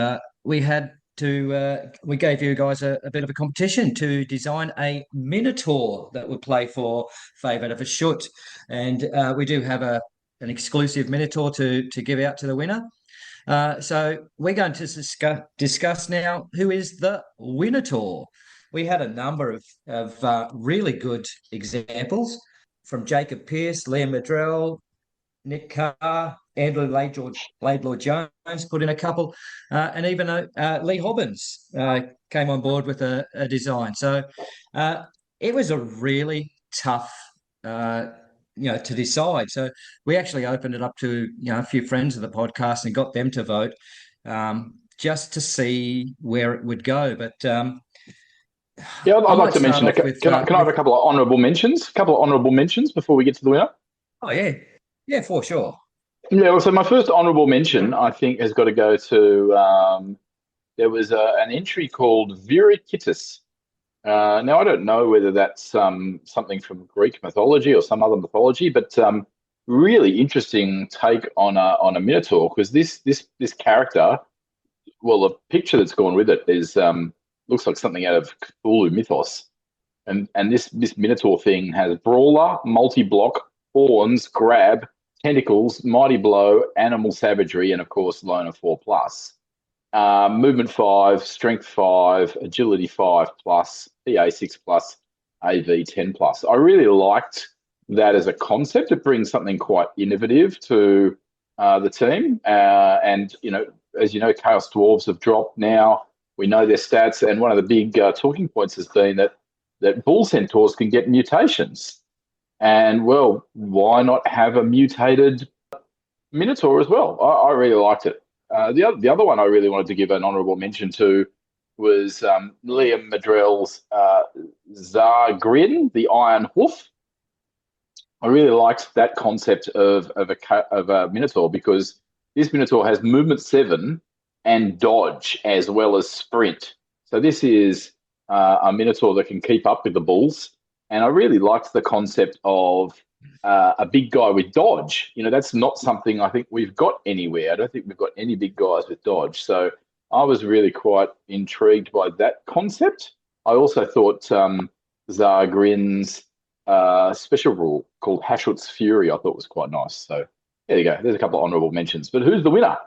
we gave you guys a bit of a competition to design a minotaur that would play for Favourite of a Shoot, and we do have an exclusive minotaur to give out to the winner. So we're going to discuss now who is the Winotaur. We had a number of really good examples from Jacob Pearce, Liam Madrell, Nick Carr, Andrew Laidlaw Jones put in a couple, and even Lee Hobbins came on board with a design. So it was a really tough, to decide. So we actually opened it up to a few friends of the podcast and got them to vote. just to see where it would go. But yeah, I'd I like might to mention. start off with, Can I have a couple of honourable mentions? A couple of honourable mentions before we get to the winner. Oh yeah, for sure. Yeah, well, so my first honourable mention, I think, has got to go to there was an entry called Virikitis. Now, I don't know whether that's something from Greek mythology or some other mythology, but really interesting take on a minotaur, because this character, well, the picture that's gone with it is looks like something out of Cthulhu mythos, and this minotaur thing has brawler, multi-block, horns, grab, tentacles, mighty blow, animal savagery, and of course loner 4+. Movement 5, strength 5, agility 5+, PA 6+, AV 10+. I really liked that as a concept. It brings something quite innovative to the team. And, as you know, Chaos Dwarves have dropped now. We know their stats. And one of the big talking points has been that bull centaurs can get mutations. And, well, why not have a mutated minotaur as well? I really liked it. The other one I really wanted to give an honourable mention to was Liam Madrell's Zargrin, the Iron Hoof. I really liked that concept of a minotaur, because this minotaur has movement 7 and dodge as well as sprint. So this is a minotaur that can keep up with the bulls, and I really liked the concept of a big guy with dodge. That's not something I think we've got anywhere. I don't think we've got any big guys with dodge. So I was really quite intrigued by that concept. I also thought Zargrin's special rule called Hashut's Fury, I thought was quite nice. So there you go. There's a couple of honourable mentions. But who's the winner?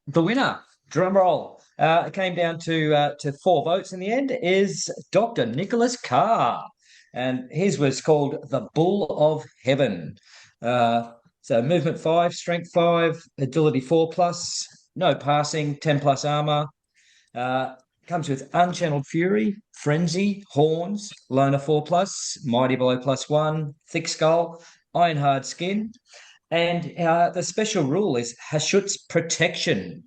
The winner, drum roll, it came down to 4 votes in the end, is Dr. Nicholas Carr. And his was called the Bull of Heaven. So movement 5, strength 5, agility 4+, no passing, 10+ armor. Comes with unchanneled fury, frenzy, horns, loner 4+, mighty blow +1, thick skull, iron hard skin. And the special rule is Hashut's protection.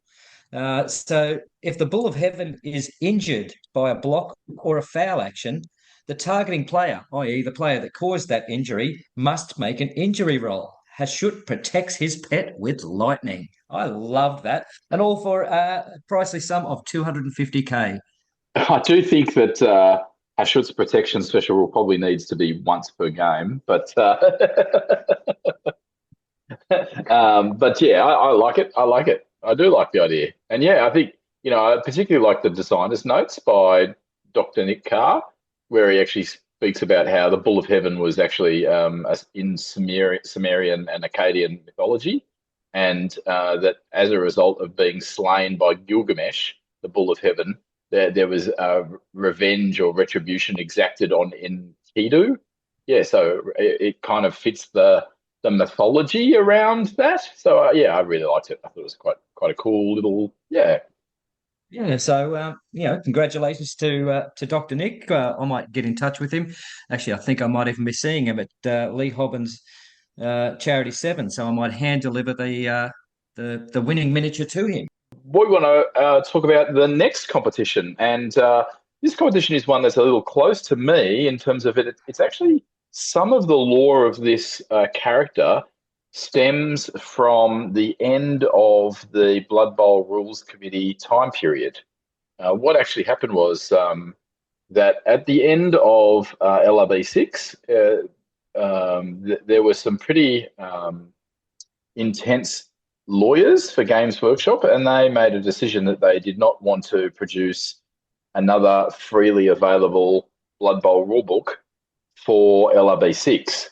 So if the Bull of Heaven is injured by a block or a foul action, the targeting player, i.e. the player that caused that injury, must make an injury roll. Hashut protects his pet with lightning. I loved that. And all for a pricely sum of 250k. I do think that Hashut's protection special rule probably needs to be once per game, but but yeah, I like it. I like it. I do like the idea. And yeah, I think, I particularly like the designer's notes by Dr. Nick Carr, where he actually speaks about how the Bull of Heaven was actually in Sumerian and Akkadian mythology, and that as a result of being slain by Gilgamesh, the Bull of Heaven, there was revenge or retribution exacted on Enkidu. Yeah, so it kind of fits the mythology around that. So yeah, I really liked it. I thought it was quite a cool little Yeah, so congratulations to Dr. Nick. I might get in touch with him. Actually, I think I might even be seeing him at Lee Hobbins' Charity 7, so I might hand deliver the winning miniature to him. We want to talk about the next competition, and this competition is one that's a little close to me in terms of it. It's actually some of the lore of this character stems from the end of the Blood Bowl Rules Committee time period. What actually happened was that at the end of LRB 6, there were some pretty intense lawyers for Games Workshop, and they made a decision that they did not want to produce another freely available Blood Bowl rulebook for LRB 6.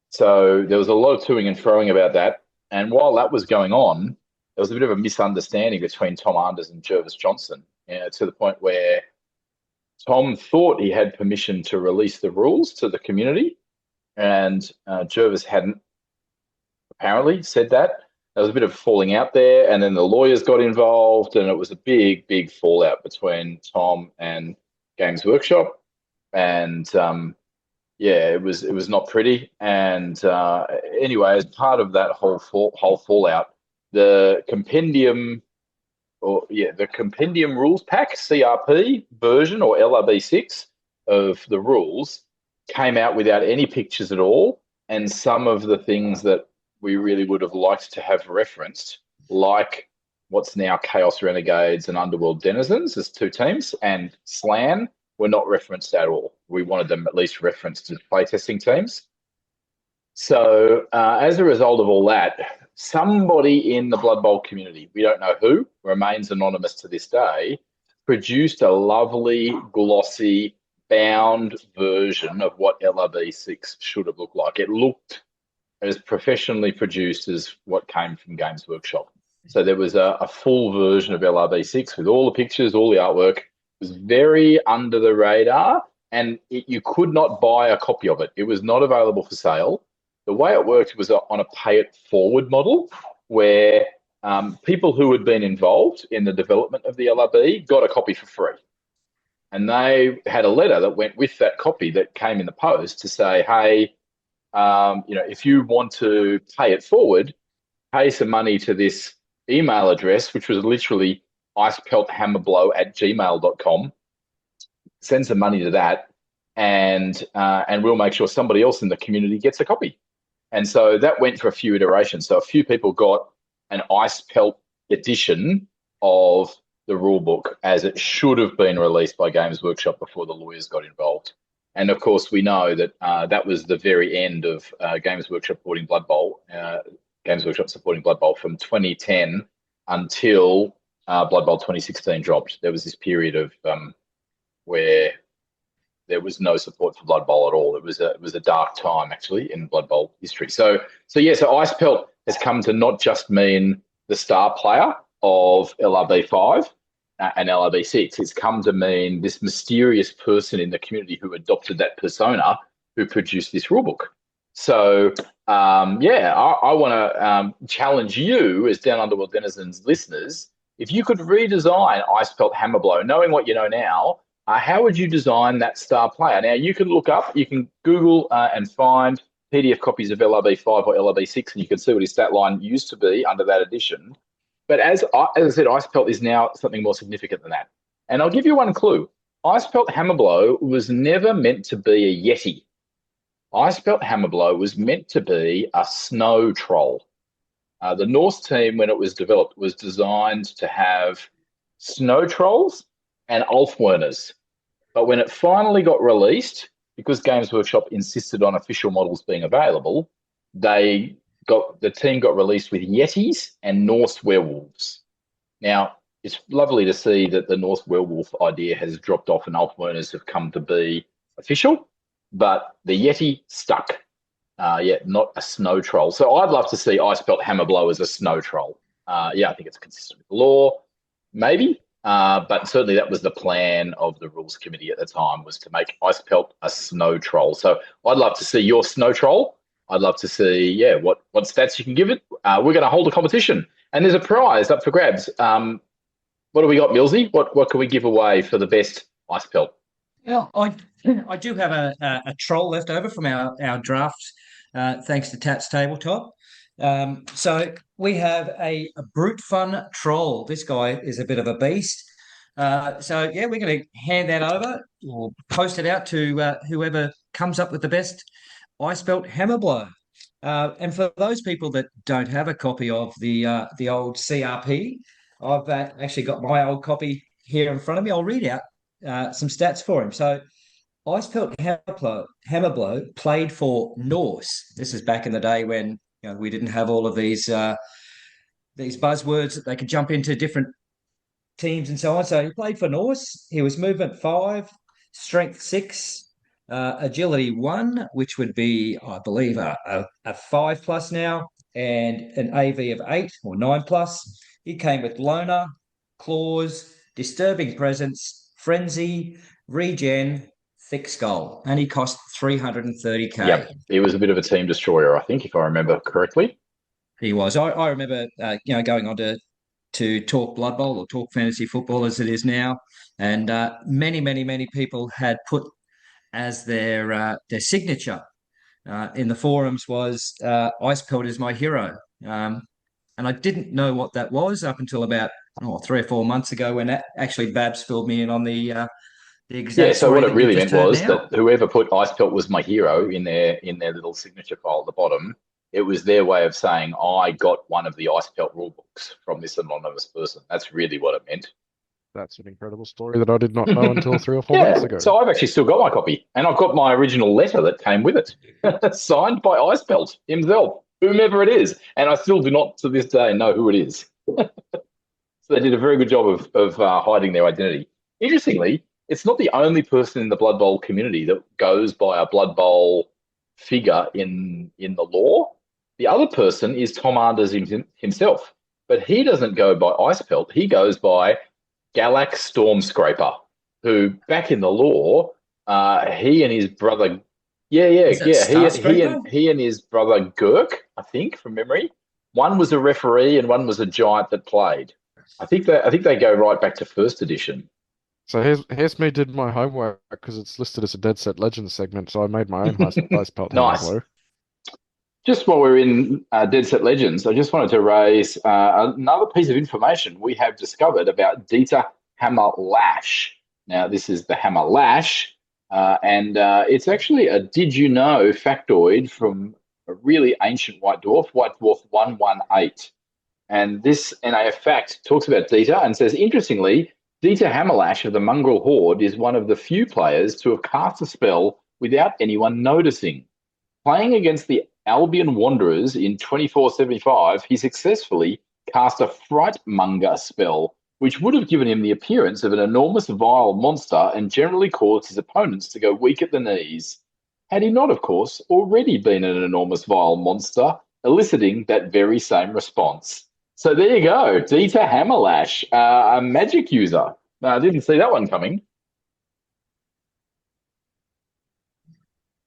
So there was a lot of toing and froing about that. And while that was going on, there was a bit of a misunderstanding between Tom Anders and Jervis Johnson, to the point where Tom thought he had permission to release the rules to the community, and Jervis hadn't apparently said that. There was a bit of falling out there, and then the lawyers got involved, and it was a big, big fallout between Tom and Games Workshop. And it was not pretty. And anyway, as part of that whole fallout, the compendium the Compendium Rules Pack, CRP version or LRB6 of the rules came out without any pictures at all. And some of the things that we really would have liked to have referenced, like what's now Chaos Renegades and Underworld Denizens as two teams, and Slan, were not referenced at all. We wanted them at least referenced as playtesting teams. So as a result of all that, somebody in the Blood Bowl community, we don't know who, remains anonymous to this day, produced a lovely, glossy, bound version of what LRB6 should have looked like. It looked as professionally produced as what came from Games Workshop. So there was a full version of LRB6 with all the pictures, all the artwork. It was very under the radar, and you could not buy a copy of it. It was not available for sale. The way it worked was on a pay-it-forward model where people who had been involved in the development of the LRB got a copy for free. And they had a letter that went with that copy that came in the post to say, hey, if you want to pay it forward, pay some money to this email address, which was literally icepelthammerblow@gmail.com. Send some money to that, and we'll make sure somebody else in the community gets a copy. And so that went for a few iterations. So a few people got an Icepelt edition of the rule book as it should have been released by Games Workshop before the lawyers got involved. And of course, we know that that was the very end of Games Workshop supporting Blood Bowl. Games Workshop supporting Blood Bowl from 2010 until Blood Bowl 2016 dropped. There was this period of where there was no support for Blood Bowl at all. It was a dark time actually in Blood Bowl history. So Icepelt has come to not just mean the star player of LRB5 and LRB6. It's come to mean this mysterious person in the community who adopted that persona who produced this rulebook. So I want to challenge you as Down Underworld Denizens listeners. If you could redesign Icepelt Hammerblow, knowing what you know now, how would you design that star player? Now, you can look up, you can Google and find PDF copies of LRB5 or LRB6, and you can see what his stat line used to be under that edition. But as I said, Icepelt is now something more significant than that. And I'll give you one clue. Icepelt Hammerblow was never meant to be a Yeti. Icepelt Hammerblow was meant to be a snow troll. The Norse team, when it was developed, was designed to have snow trolls and Ulfwerners. But when it finally got released, because Games Workshop insisted on official models being available, the team got released with Yetis and Norse werewolves. Now, it's lovely to see that the Norse werewolf idea has dropped off and Ulfwerners have come to be official, but the Yeti stuck. Not a snow troll. So I'd love to see Icepelt Hammerblow as a snow troll. I think it's consistent with the law, maybe. But certainly that was the plan of the rules committee at the time, was to make Icepelt a snow troll. So I'd love to see your snow troll. I'd love to see, what stats you can give it. We're going to hold a competition, and there's a prize up for grabs. What do we got, Millsy? What can we give away for the best Icepelt? Well, I do have a troll left over from our draft, thanks to Tats Tabletop. So we have a brute fun troll. This guy is a bit of a beast. We're going to hand that over or post it out to whoever comes up with the best Icepelt Hammerblow. And for those people that don't have a copy of the old CRP, I've actually got my old copy here in front of me. I'll read out some stats for him. So Icepelt Hammerblow played for Norse. This is back in the day when we didn't have all of these buzzwords that they could jump into different teams and so on. So he played for Norse. He was movement 5, strength 6, agility 1, which would be, I believe, a 5+ now, and an AV of 8 or 9+. He came with Loner, Claws, Disturbing Presence, Frenzy, Regen, Thick Skull, and he cost 330k. Yep, he was a bit of a team destroyer, I think, if I remember correctly. He was. I remember, going on to talk Blood Bowl or talk fantasy football as it is now, and many people had put as their signature in the forums was Icepelt is my hero. and I didn't know what that was up until about 3 or 4 months ago when actually Babs filled me in on the exact Yeah, so story what it that you've really just meant heard was now. that whoever put Icepelt was my hero in their little signature file at the bottom, it was their way of saying I got one of the Icepelt rule books from this anonymous person. That's really what it meant. That's an incredible story that I did not know until 3 or 4 minutes Yeah, ago. so I've actually still got my copy, and I've got my original letter that came with it, signed by Icepelt himself, whomever it is, and I still do not to this day know who it is. So they did a very good job of hiding their identity. Interestingly, it's not the only person in the Blood Bowl community that goes by a Blood Bowl figure in the lore. The other person is Tom Anders himself, but he doesn't go by Icepelt. He goes by Galak Stormscraper, who back in the lore, he and his brother, he and his brother Gurk, I think from memory, one was a referee and one was a giant that played. I think they go right back to first edition. So here's me did my homework because it's listed as a Dead Set Legends segment, so I made my own Icepelt Nice. Hammerblow. Just while we're in Dead Set Legends, I just wanted to raise another piece of information we have discovered about Dieter Hammerlash. Now, this is the Hammerlash, and it's actually a did you know factoid from a really ancient White Dwarf 118. And this NAF fact talks about Dieter and says, interestingly, Dieter Hammerlash of the Mongrel Horde is one of the few players to have cast a spell without anyone noticing. Playing against the Albion Wanderers in 2475, he successfully cast a Frightmonger spell, which would have given him the appearance of an enormous vile monster and generally caused his opponents to go weak at the knees. Had he not, of course, already been an enormous vile monster, eliciting that very same response. So there you go, Dieter Hammerlash, a magic user. I didn't see that one coming.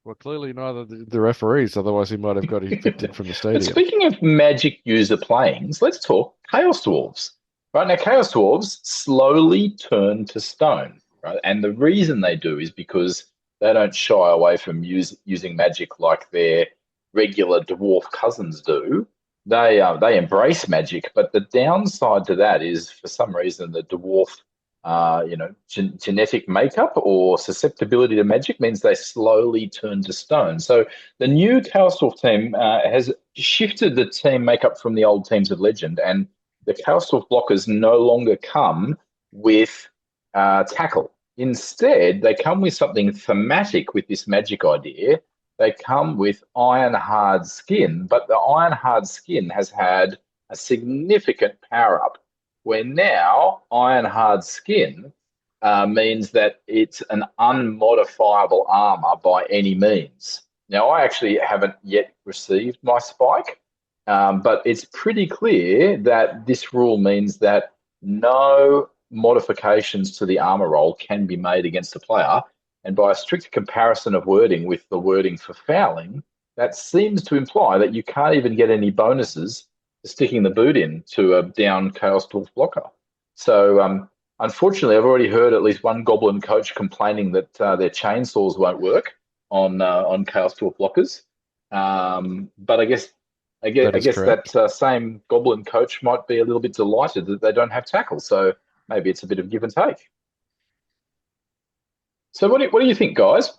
Well, clearly neither the referees, otherwise he might have got evicted from the But stadium. speaking of magic user playings, let's talk Chaos Dwarves. Right now, Chaos Dwarves slowly turn to stone, right? And the reason they do is because they don't shy away from using magic like their regular dwarf cousins do. They embrace magic, but the downside to that is, for some reason, the dwarf, genetic makeup or susceptibility to magic means they slowly turn to stone. So the new Chaos Dwarf team has shifted the team makeup from the old teams of Legend, and the Chaos Dwarf blockers no longer come with tackle. Instead, they come with something thematic with this magic idea. They come with iron hard skin, but the iron hard skin has had a significant power up, where now iron hard skin means that it's an unmodifiable armor by any means. Now, I actually haven't yet received my spike, but it's pretty clear that this rule means that no modifications to the armor roll can be made against a player. And by a strict comparison of wording with the wording for fouling, that seems to imply that you can't even get any bonuses for sticking the boot in to a down Chaos Dwarf blocker. So, unfortunately, I've already heard at least one Goblin coach complaining that their chainsaws won't work on Chaos Dwarf blockers. But I guess that same Goblin coach might be a little bit delighted that they don't have tackle. So maybe it's a bit of give and take. So what do you think, guys?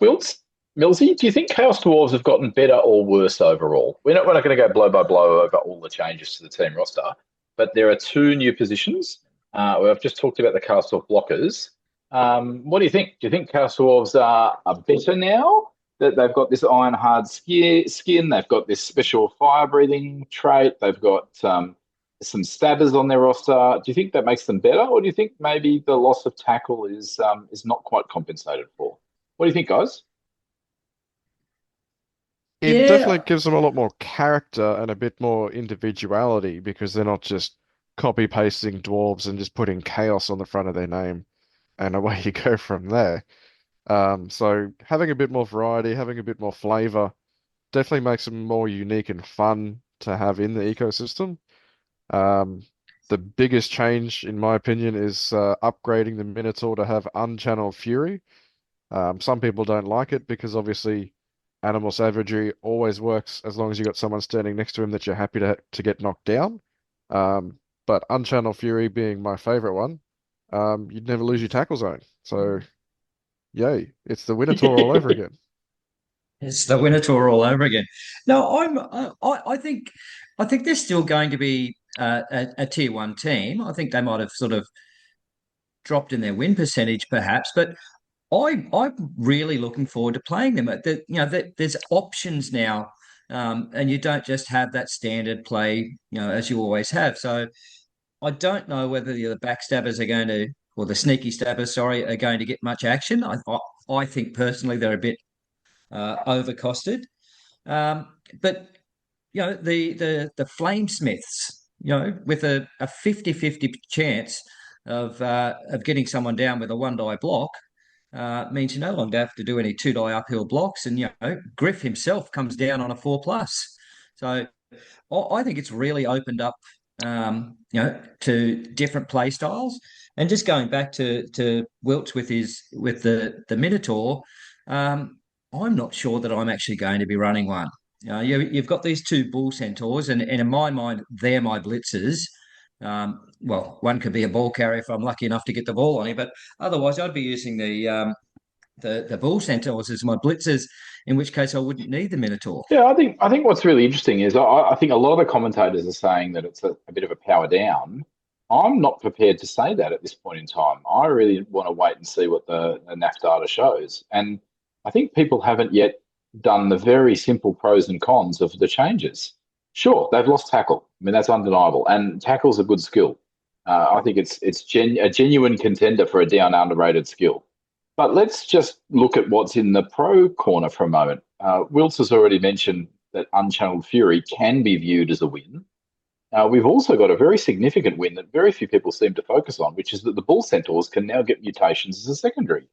Millsy, do you think Chaos Dwarves have gotten better or worse overall? We're not going to go blow by blow over all the changes to the team roster, but there are two new positions. I've just talked about the Chaos Dwarf blockers. What do you think? Do you think Chaos Dwarves are better now that they've got this iron hard skin? They've got this special fire breathing trait. They've got some stabbers on their roster. Do you think that makes them better, or do you think maybe the loss of tackle is not quite compensated for? What do you think, guys? It definitely gives them a lot more character and a bit more individuality because they're not just copy pasting dwarves and just putting chaos on the front of their name, and away you go from there. So having a bit more variety, having a bit more flavor, definitely makes them more unique and fun to have in the ecosystem. The biggest change, in my opinion, is upgrading the Minotaur to have unchanneled fury. Some people don't like it because obviously animal savagery always works as long as you've got someone standing next to him that you're happy to get knocked down. But Unchanneled Fury being my favorite one, you'd never lose your tackle zone. So, yay, it's the Minotaur all over again. It's the winter tour all over again. No, I think they're still going to be a tier one team. I think they might have sort of dropped in their win percentage, perhaps, but I'm really looking forward to playing them. There's options now, and you don't just have that standard play, as you always have. So I don't know whether the backstabbers are going to, or the sneaky stabbers, sorry, are going to get much action. I think personally they're a bit overcosted. But the flamesmiths, with a 50-50 chance of getting someone down with a 1 die block, means you no longer have to do any 2 die uphill blocks, and Griff himself comes down on a 4+. So I think it's really opened up, to different play styles. And just going back to Wilts with the Minotaur, I'm not sure that I'm actually going to be running one. You've got these 2 bull centaurs, and in my mind, they're my blitzers. Well, one could be a ball carrier if I'm lucky enough to get the ball on him, but otherwise, I'd be using the bull centaurs as my blitzers, in which case I wouldn't need the Minotaur. Yeah, I think what's really interesting is I think a lot of the commentators are saying that it's a bit of a power down. I'm not prepared to say that at this point in time. I really want to wait and see what the NAF data shows. And I think people haven't yet done the very simple pros and cons of the changes. Sure, they've lost tackle. I mean, that's undeniable. And tackle's a good skill. I think it's a genuine contender for a down underrated skill. But let's just look at what's in the pro corner for a moment. Wilts has already mentioned that Unchanneled Fury can be viewed as a win. We've also got a very significant win that very few people seem to focus on, which is that the Bull Centaurs can now get mutations as a secondary.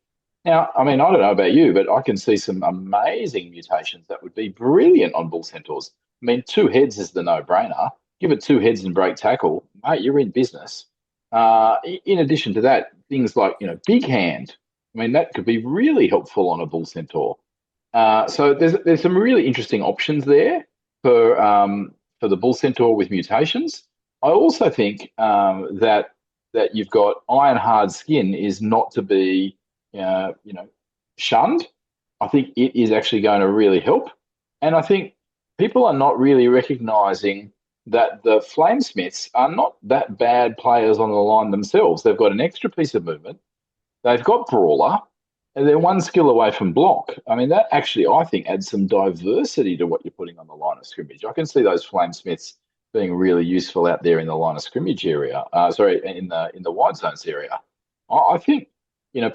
Now, I mean, I don't know about you, but I can see some amazing mutations that would be brilliant on Bull Centaurs. I mean, 2 heads is the no-brainer. Give it 2 heads and break tackle, mate, you're in business. In addition to that, things like, big hand. I mean, that could be really helpful on a Bull Centaur. So there's some really interesting options there for the Bull Centaur with mutations. I also think that you've got iron hard skin is not to be shunned. I think it is actually going to really help, and I think people are not really recognising that the Flamesmiths are not that bad players on the line themselves. They've got an extra piece of movement. They've got brawler, and they're 1 skill away from block. I mean, that actually, I think, adds some diversity to what you're putting on the line of scrimmage. I can see those Flamesmiths being really useful out there in the line of scrimmage area. In the wide zones area. I think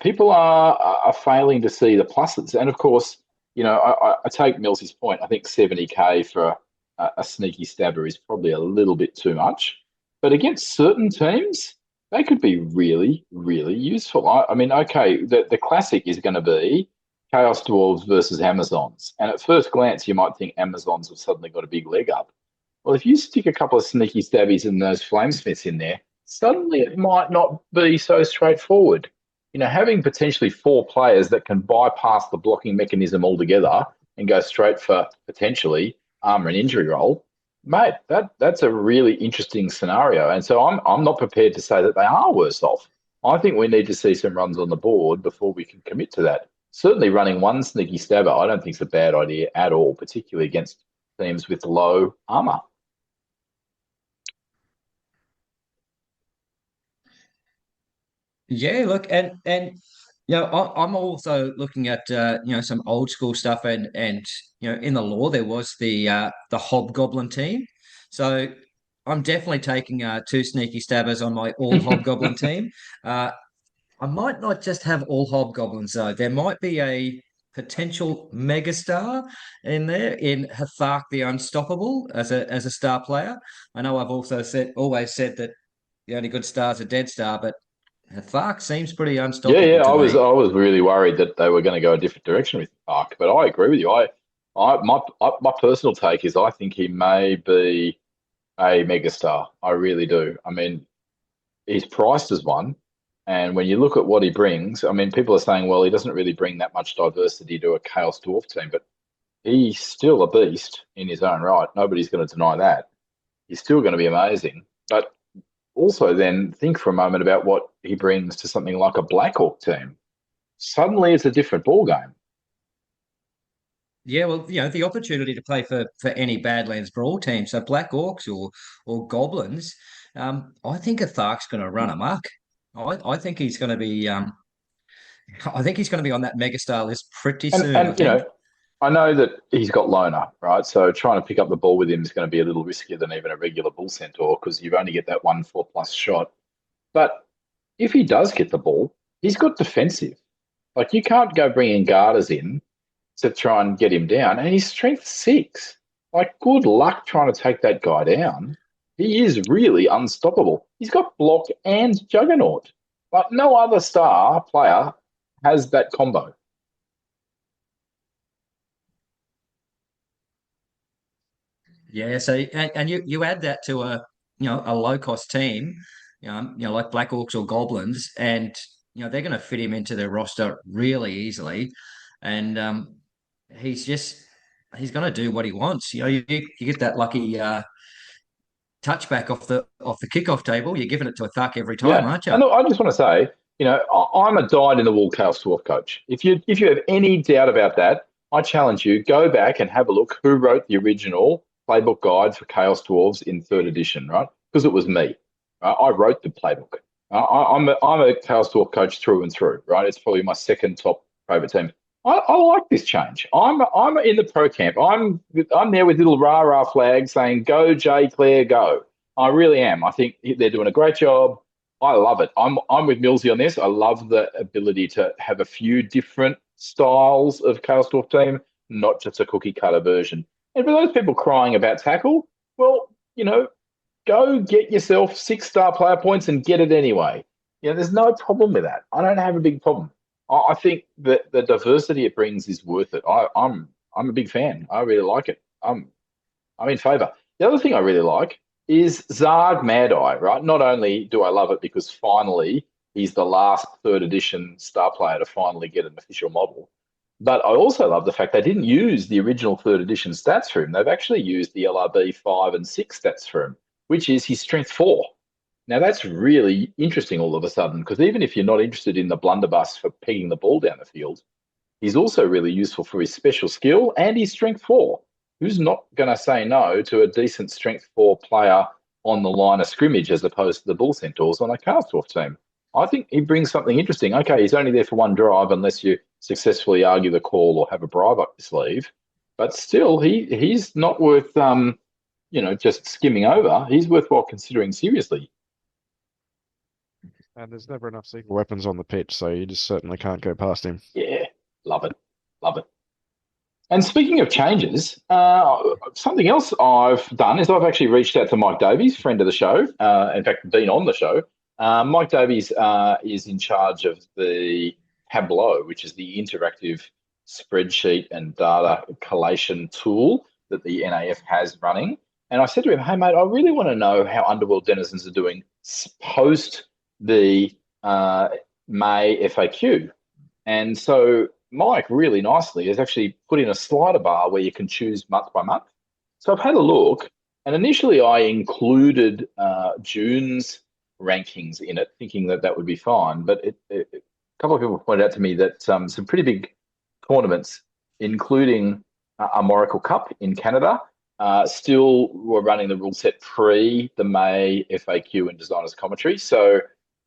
people are failing to see the pluses, and of course, I take Millsy's point. I think 70k for a sneaky stabber is probably a little bit too much, but against certain teams, they could be really, really useful. I mean, okay, the classic is going to be Chaos Dwarves versus Amazons. And at first glance, you might think Amazons have suddenly got a big leg up. Well, if you stick a couple of sneaky stabbies and those Flamesmiths in there, suddenly it might not be so straightforward. Having potentially 4 players that can bypass the blocking mechanism altogether and go straight for potentially armor and injury roll, mate, that's a really interesting scenario. And so I'm not prepared to say that they are worse off. I think we need to see some runs on the board before we can commit to that. Certainly running 1 sneaky stabber, I don't think it's a bad idea at all, particularly against teams with low armor. Yeah, look, and I'm also looking at some old school stuff, and in the lore there was the Hobgoblin team, so I'm definitely taking 2 sneaky stabbers on my all Hobgoblin team. I might not just have all Hobgoblins though. There might be a potential megastar in there in Hathark the Unstoppable as a star player. I know I've also always said that the only good star's a dead star, but Hathark seems pretty unstoppable. Yeah, I me. was really worried that they were going to go a different direction with Hathark, but I agree with you. My personal take is I think he may be a megastar. I really do. I mean, he's priced as one, and when you look at what he brings, I mean, people are saying, well, he doesn't really bring that much diversity to a Chaos Dwarf team, but he's still a beast in his own right. Nobody's going to deny that. He's still going to be amazing. But also then think for a moment about what he brings to something like a Black Hawk team. Suddenly it's a different ball game. Yeah, well, the opportunity to play for any Badlands Brawl team, so Black Orcs or Goblins, I think a Thark's going to run amok. I think he's going to be I think he's going to be on that megastar list pretty soon. And I know that he's got loner, right? So trying to pick up the ball with him is going to be a little riskier than even a regular bull centaur because you only get that 1/4+ shot. But if he does get the ball, he's got defensive. Like you can't go bringing guarders in to try and get him down, and he's strength 6. Like good luck trying to take that guy down. He is really unstoppable. He's got block and juggernaut. Like no other star player has that combo. Yeah, so and you add that to a low cost team, like Black Orcs or Goblins, and they're going to fit him into their roster really easily, and he's going to do what he wants. You get that lucky touchback off the kickoff table. You're giving it to a Thuck every time, aren't you? And look, I just want to say, I'm a dyed-in-the-wool Chaos Dwarf coach. If you have any doubt about that, I challenge you, go back and have a look who wrote the original playbook guide for Chaos Dwarves in 3rd edition, right? Because it was me. I wrote the playbook. I'm a Chaos Dwarf coach through and through, right? It's probably my second top favourite team. I like this change. I'm in the pro camp. I'm there with little rah-rah flags saying, go, Jay Clare, go. I really am. I think they're doing a great job. I love it. I'm with Millsy on this. I love the ability to have a few different styles of Chaos Dwarf team, not just a cookie-cutter version. And for those people crying about tackle, well, go get yourself 6-star player points and get it anyway. There's no problem with that. I don't have a big problem. I think that the diversity it brings is worth it. I'm a big fan. I really like it. I'm in favour. The other thing I really like is Zarg Mad Eye, right? Not only do I love it because finally he's the last 3rd edition star player to finally get an official model, but I also love the fact they didn't use the original 3rd edition stats for him. They've actually used the LRB 5 and 6 stats for him, which is his strength 4. Now, that's really interesting all of a sudden, because even if you're not interested in the blunderbuss for pegging the ball down the field, he's also really useful for his special skill and his strength 4. Who's not going to say no to a decent strength 4 player on the line of scrimmage as opposed to the bull centaurs on a Chaos Dwarf team? I think he brings something interesting. Okay, he's only there for one drive unless you successfully argue the call or have a bribe up your sleeve. But still, he's not worth just skimming over. He's worthwhile considering seriously. And there's never enough secret weapons on the pitch, so you just certainly can't go past him. Yeah, love it. Love it. And speaking of changes, something else I've done is I've actually reached out to Mike Davies, friend of the show, in fact, been on the show. Mike Davies is in charge of the Tableau, which is the interactive spreadsheet and data collation tool that the NAF has running. And I said to him, hey, mate, I really want to know how Underworld denizens are doing post the May FAQ. And so Mike really nicely has actually put in a slider bar where you can choose month by month. So I've had a look, and initially I included June's rankings in it, thinking that would be fine. But a couple of people pointed out to me that some pretty big tournaments, including a Oracle Cup in Canada, still were running the rule set pre the May FAQ and designers commentary. So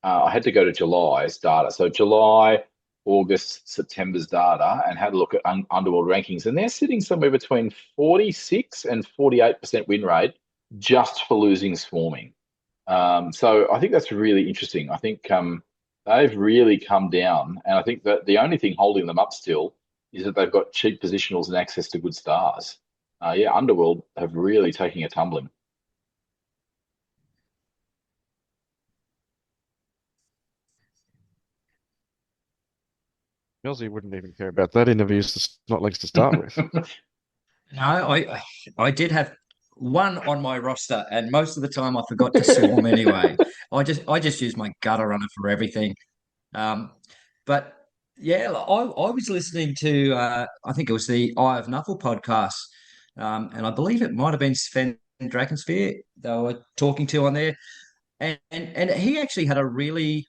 I had to go to July's data. So July, August, September's data, and had a look at Underworld rankings. And they're sitting somewhere between 46 and 48% win rate just for losing swarming. So I think that's really interesting. I think they've really come down. And I think that the only thing holding them up still is that they've got cheap positionals and access to good stars. Underworld have really taken a tumbling. Millsy wouldn't even care about that. Interview's not legs to start with. No, I did have one on my roster, and most of the time I forgot to swarm anyway. I just use my gutter runner for everything. But yeah, I was listening to I think it was the Eye of Knuckle podcast, and I believe it might have been Sven Dragonsphere they were talking to on there, and he actually had a really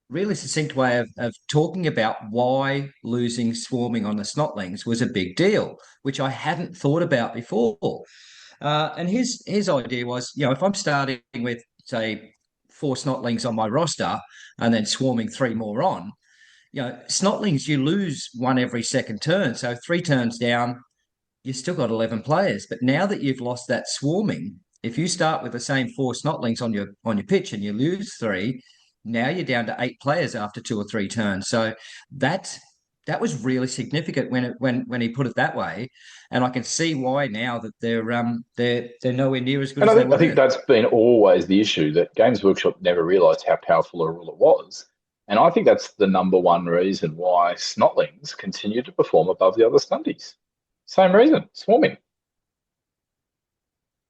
really succinct way of talking about why losing swarming on the snotlings was a big deal, which I hadn't thought about before. And his idea was, if I'm starting with, say, 4 snotlings on my roster and then swarming 3 more on, snotlings, you lose 1 every second turn. So 3 turns down, you've still got 11 players. But now that you've lost that swarming, if you start with the same 4 snotlings on your pitch and you lose 3, now you're down to 8 players after 2 or 3 turns. So that was really significant when he put it that way, and I can see why now that they're nowhere near as good And as they were. I think that's been always the issue, that Games Workshop never realised how powerful a rule it was. And I think that's the number one reason why snotlings continue to perform above the other stunties. Same reason, swarming.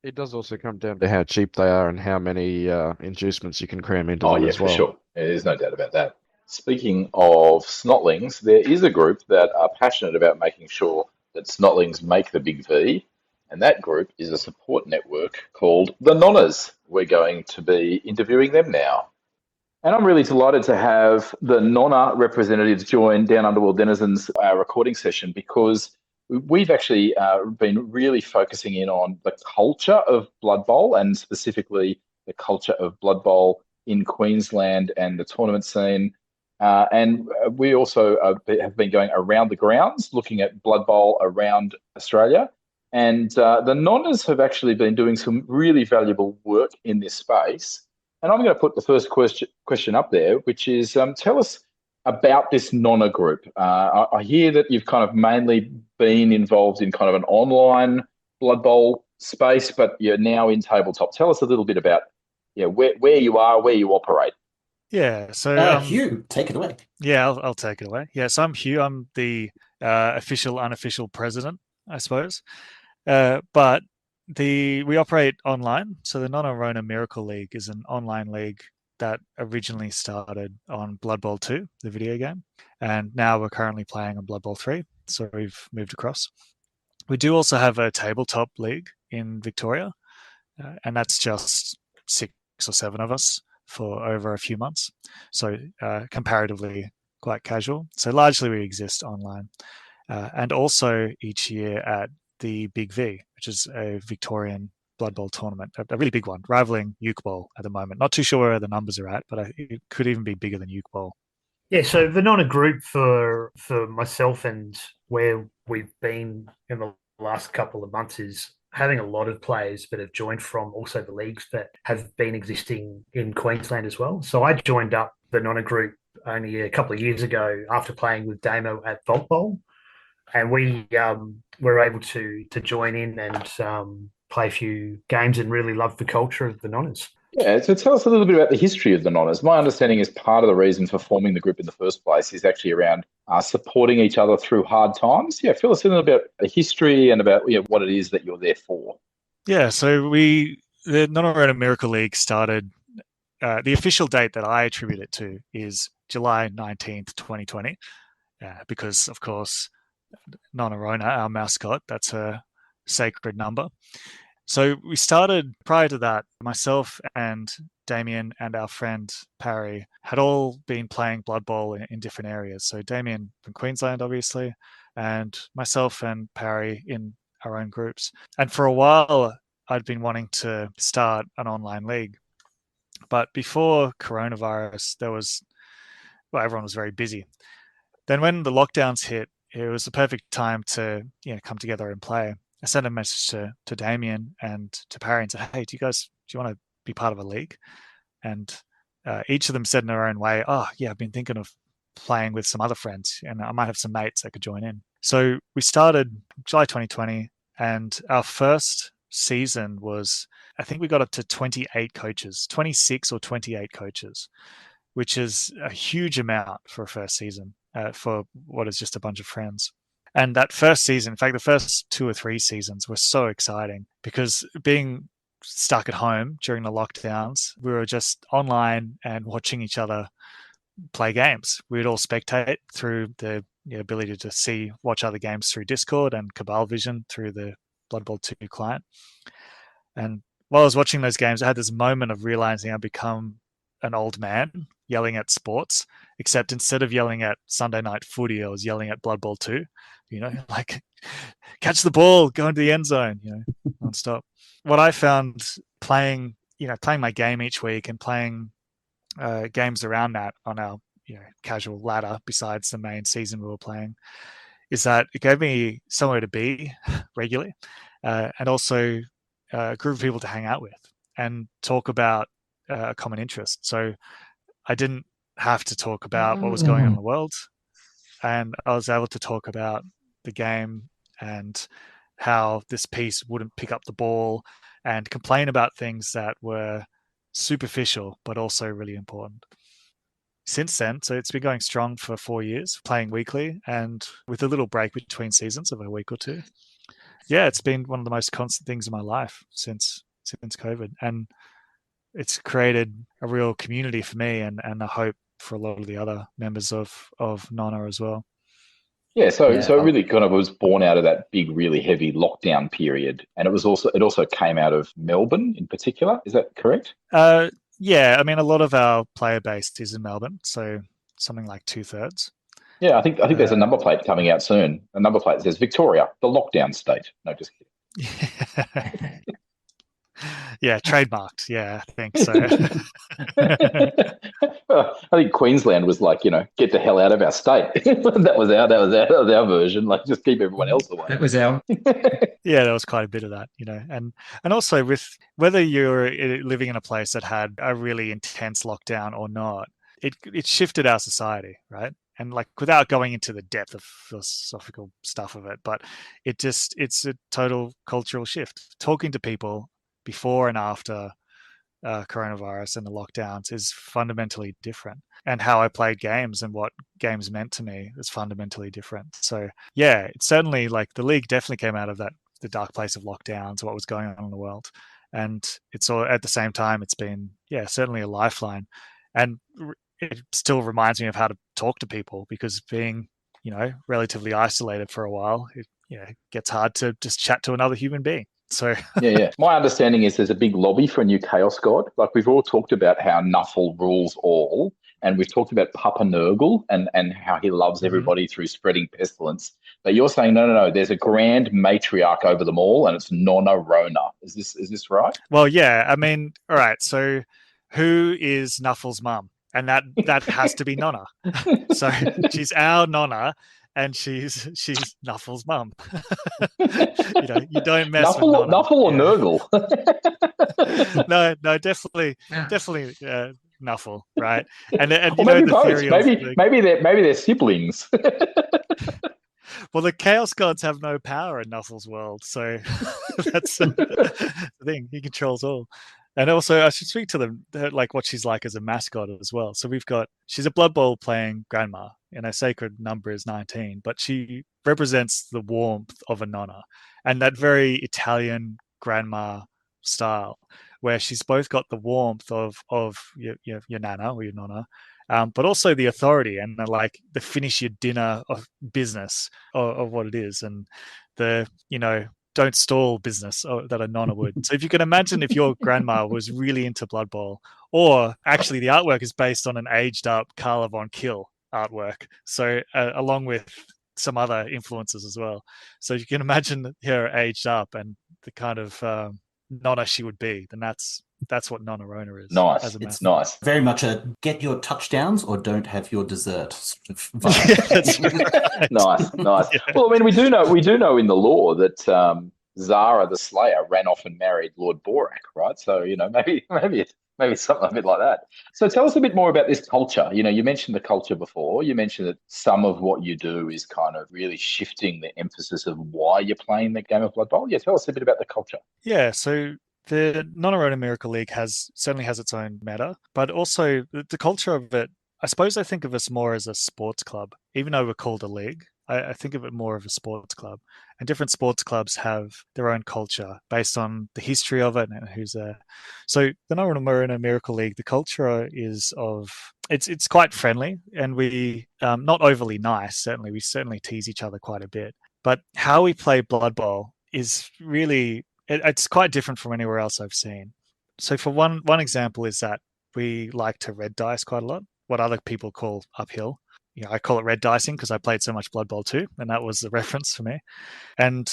It does also come down to how cheap they are and how many inducements you can cram into them as well. For sure. There's no doubt about that. Speaking of snotlings, there is a group that are passionate about making sure that snotlings make the big V, and that group is a support network called the Nonnas. We're going to be interviewing them now. And I'm really delighted to have the Nonna representatives join Down Underworld Denizens recording session, because we've actually been really focusing in on the culture of Blood Bowl, and specifically the culture of Blood Bowl in Queensland and the tournament scene. And we also have been going around the grounds, looking at Blood Bowl around Australia. And the Nonnas have actually been doing some really valuable work in this space. And I'm going to put the first question up there, which is, tell us about this Nonna group. I hear that you've kind of mainly been involved in kind of an online Blood Bowl space, but you're now in tabletop. Tell us a little bit about where you are, where you operate. Yeah, so Hugh, take it away. Yeah, I'll take it away. Yeah, so I'm Hugh. I'm the official, unofficial president, I suppose. But we operate online. So the Nonna Rona Miracle League is an online league that originally started on Blood Bowl 2, the video game, and now we're currently playing on Blood Bowl 3. So we've moved across. We do also have a tabletop league in Victoria, and that's just 6 or 7 of us for over a few months. So comparatively quite casual. So largely we exist online. And also each year at the Big V, which is a Victorian Blood Bowl tournament, a really big one, rivaling Uke Bowl at the moment. Not too sure where the numbers are at, but it could even be bigger than Uke Bowl. Yeah, so the Nonna group for myself and where we've been in the last couple of months is having a lot of players that have joined from also the leagues that have been existing in Queensland as well. So I joined up the Nonna group only a couple of years ago after playing with Damo at Vault Bowl, and we were able to join in and play a few games and really love the culture of the Nonnas. Yeah, so tell us a little bit about the history of the Nonnas. My understanding is part of the reason for forming the group in the first place is actually around supporting each other through hard times. Yeah, fill us in about the history and about what it is that you're there for. Yeah, so the Nonna Rona Miracle League started, the official date that I attribute it to is July 19th, 2020, because, of course, Nonna Rona, our mascot, that's her sacred number. So we started, prior to that, myself and Damien and our friend Parry had all been playing Blood Bowl in different areas. So Damien from Queensland, obviously, and myself and Parry in our own groups. And for a while, I'd been wanting to start an online league. But before coronavirus, everyone was very busy. Then when the lockdowns hit, it was the perfect time to come together and play. I sent a message to Damien and to Parry and said, hey, do you want to be part of a league? And each of them said in their own way, oh, yeah, I've been thinking of playing with some other friends and I might have some mates that could join in. So we started July 2020 and our first season was, I think we got up to 28 coaches, 26 or 28 coaches, which is a huge amount for a first season for what is just a bunch of friends. And that first season, in fact, the first 2 or 3 seasons were so exciting because being stuck at home during the lockdowns, we were just online and watching each other play games. We'd all spectate through the ability to watch other games through Discord and Cabal Vision through the Blood Bowl 2 client. And while I was watching those games, I had this moment of realizing I'd become an old man yelling at sports, except instead of yelling at Sunday night footy, I was yelling at Blood Bowl 2, like catch the ball, go into the end zone, nonstop. What I found playing my game each week and playing games around that on our casual ladder besides the main season we were playing is that it gave me somewhere to be regularly, and also a group of people to hang out with and talk about a common interest. So I didn't have to talk about what was going on in the world, and I was able to talk about the game and how this piece wouldn't pick up the ball and complain about things that were superficial but also really important. Since then, so it's been going strong for 4 years, playing weekly and with a little break between seasons of a week or two. Yeah, it's been one of the most constant things in my life since COVID, and it's created a real community for me and a hope for a lot of the other members of Nonna as well. Yeah, so it really kind of was born out of that big, really heavy lockdown period, and it also came out of Melbourne in particular. Is that correct? Yeah, I mean, a lot of our player base is in Melbourne, so something like 2/3. Yeah, I think there's a number plate coming out soon. A number plate that says Victoria, the lockdown state. No, just kidding. Yeah, trademarked. Yeah, I think so. I think Queensland was like, get the hell out of our state. that was our version. Like, just keep everyone else away. That was our. Yeah, there was quite a bit of that, and also with whether you're living in a place that had a really intense lockdown or not, it shifted our society, right? And like without going into the depth of philosophical stuff of it, but it's a total cultural shift. Talking to people before and after coronavirus and the lockdowns is fundamentally different, and how I played games and what games meant to me is fundamentally different. So yeah, it's certainly like the league definitely came out of the dark place of lockdowns, what was going on in the world, and it's all at the same time it's been certainly a lifeline, and it still reminds me of how to talk to people, because being relatively isolated for a while, it gets hard to just chat to another human being. So yeah. My understanding is there's a big lobby for a new Chaos God. Like, we've all talked about how Nuffle rules all, and we've talked about Papa Nurgle and how he loves everybody through spreading pestilence. But you're saying no. There's a grand matriarch over them all, and it's Nonna Rona. Is this right? Well, yeah. I mean, all right. So, who is Nuffle's mum? And that has to be Nonna. So she's our Nonna, and she's Nuffle's mum. You don't mess with Nonna. Nuffle or Nurgle? No, definitely Nuffle, right? And or maybe the both. Maybe they're siblings. Well, the Chaos Gods have no power in Nuffle's world, so that's the thing. He controls all. And also, I should speak to them, like what she's like as a mascot as well. So she's a Blood Bowl playing grandma, and her sacred number is 19, but she represents the warmth of a Nonna, and that very Italian grandma style, where she's both got the warmth of your Nana or your Nonna, but also the authority and the finish your dinner of business of what it is, and the don't stall business that a Nonna would. So if you can imagine if your grandma was really into Blood Bowl, or actually the artwork is based on an aged up Carla Von Kill artwork, so along with some other influences as well. So you can imagine her aged up and the kind of Nonna she would be, then that's what Nonna Rona is. Nice. It's nice. Very much a get your touchdowns or don't have your dessert sort of vibe. Yeah, that's right. Nice. Yeah. Well, I mean, we do know in the lore that Zara the Slayer ran off and married Lord Borak, right? So maybe it's something a bit like that. So tell us a bit more about this culture. You mentioned the culture before. You mentioned that some of what you do is kind of really shifting the emphasis of why you're playing the game of Blood Bowl. Yeah, tell us a bit about the culture. Yeah, so the Nonna Miracle League certainly has its own meta, but also the culture of it, I suppose I think of us more as a sports club. Even though we're called a league, I think of it more of a sports club. And different sports clubs have their own culture based on the history of it and who's there. So the Nonna Miracle League, the culture is it's quite friendly, and we not overly nice, certainly. We certainly tease each other quite a bit. But how we play Blood Bowl is really it's quite different from anywhere else I've seen. So for one example is that we like to red dice quite a lot, what other people call uphill. I call it red dicing because I played so much Blood Bowl 2, and that was the reference for me. And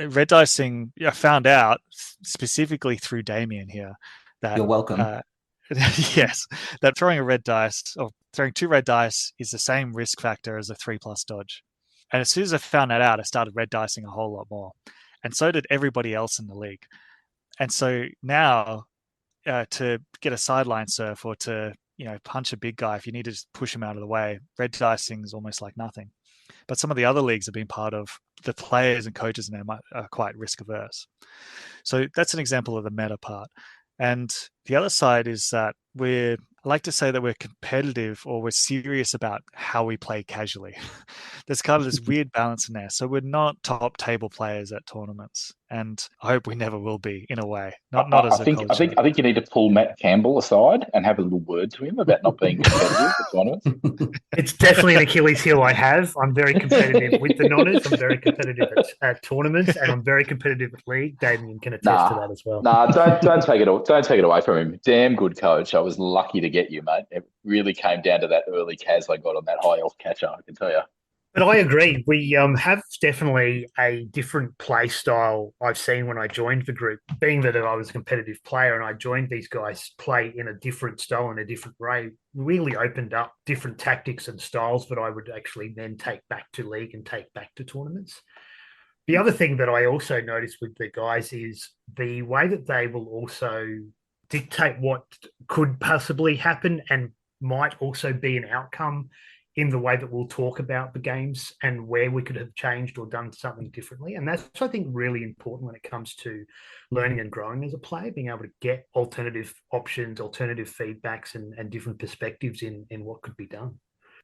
red dicing, I found out specifically through Damien here that You're welcome. yes, that throwing a red dice or throwing 2 red dice is the same risk factor as a 3+ dodge. And as soon as I found that out, I started red dicing a whole lot more, and so did everybody else in the league. And so now, to get a sideline surf or to punch a big guy, if you need to just push him out of the way, red dicing is almost like nothing. But some of the other leagues I've been part of, the players and coaches in them are quite risk averse. So that's an example of the meta part. And the other side is that I like to say that we're competitive, or we're serious about how we play casually. There's kind of this weird balance in there. So we're not top table players at tournaments, and I hope we never will be, in a way. Not as a culture. I think you need to pull Matt Campbell aside and have a little word to him about not being competitive at tournaments. It's definitely an Achilles heel I have. I'm very competitive with the Nonnas. I'm very competitive at tournaments, and I'm very competitive at league. Damien can attest to that as well. Don't take it away from him. Damn good coach. I was lucky to get you, mate. It really came down to that early Kaz I got on that high elf catcher, I can tell you. But I agree. We have definitely a different play style I've seen when I joined the group. Being that I was a competitive player and I joined these guys play in a different style, in a different way, really opened up different tactics and styles that I would actually then take back to league and take back to tournaments. The other thing that I also noticed with the guys is the way that they will also dictate what could possibly happen and might also be an outcome in the way that we'll talk about the games and where we could have changed or done something differently. And that's, I think, really important when it comes to learning and growing as a player, being able to get alternative options, alternative feedbacks, and different perspectives in what could be done.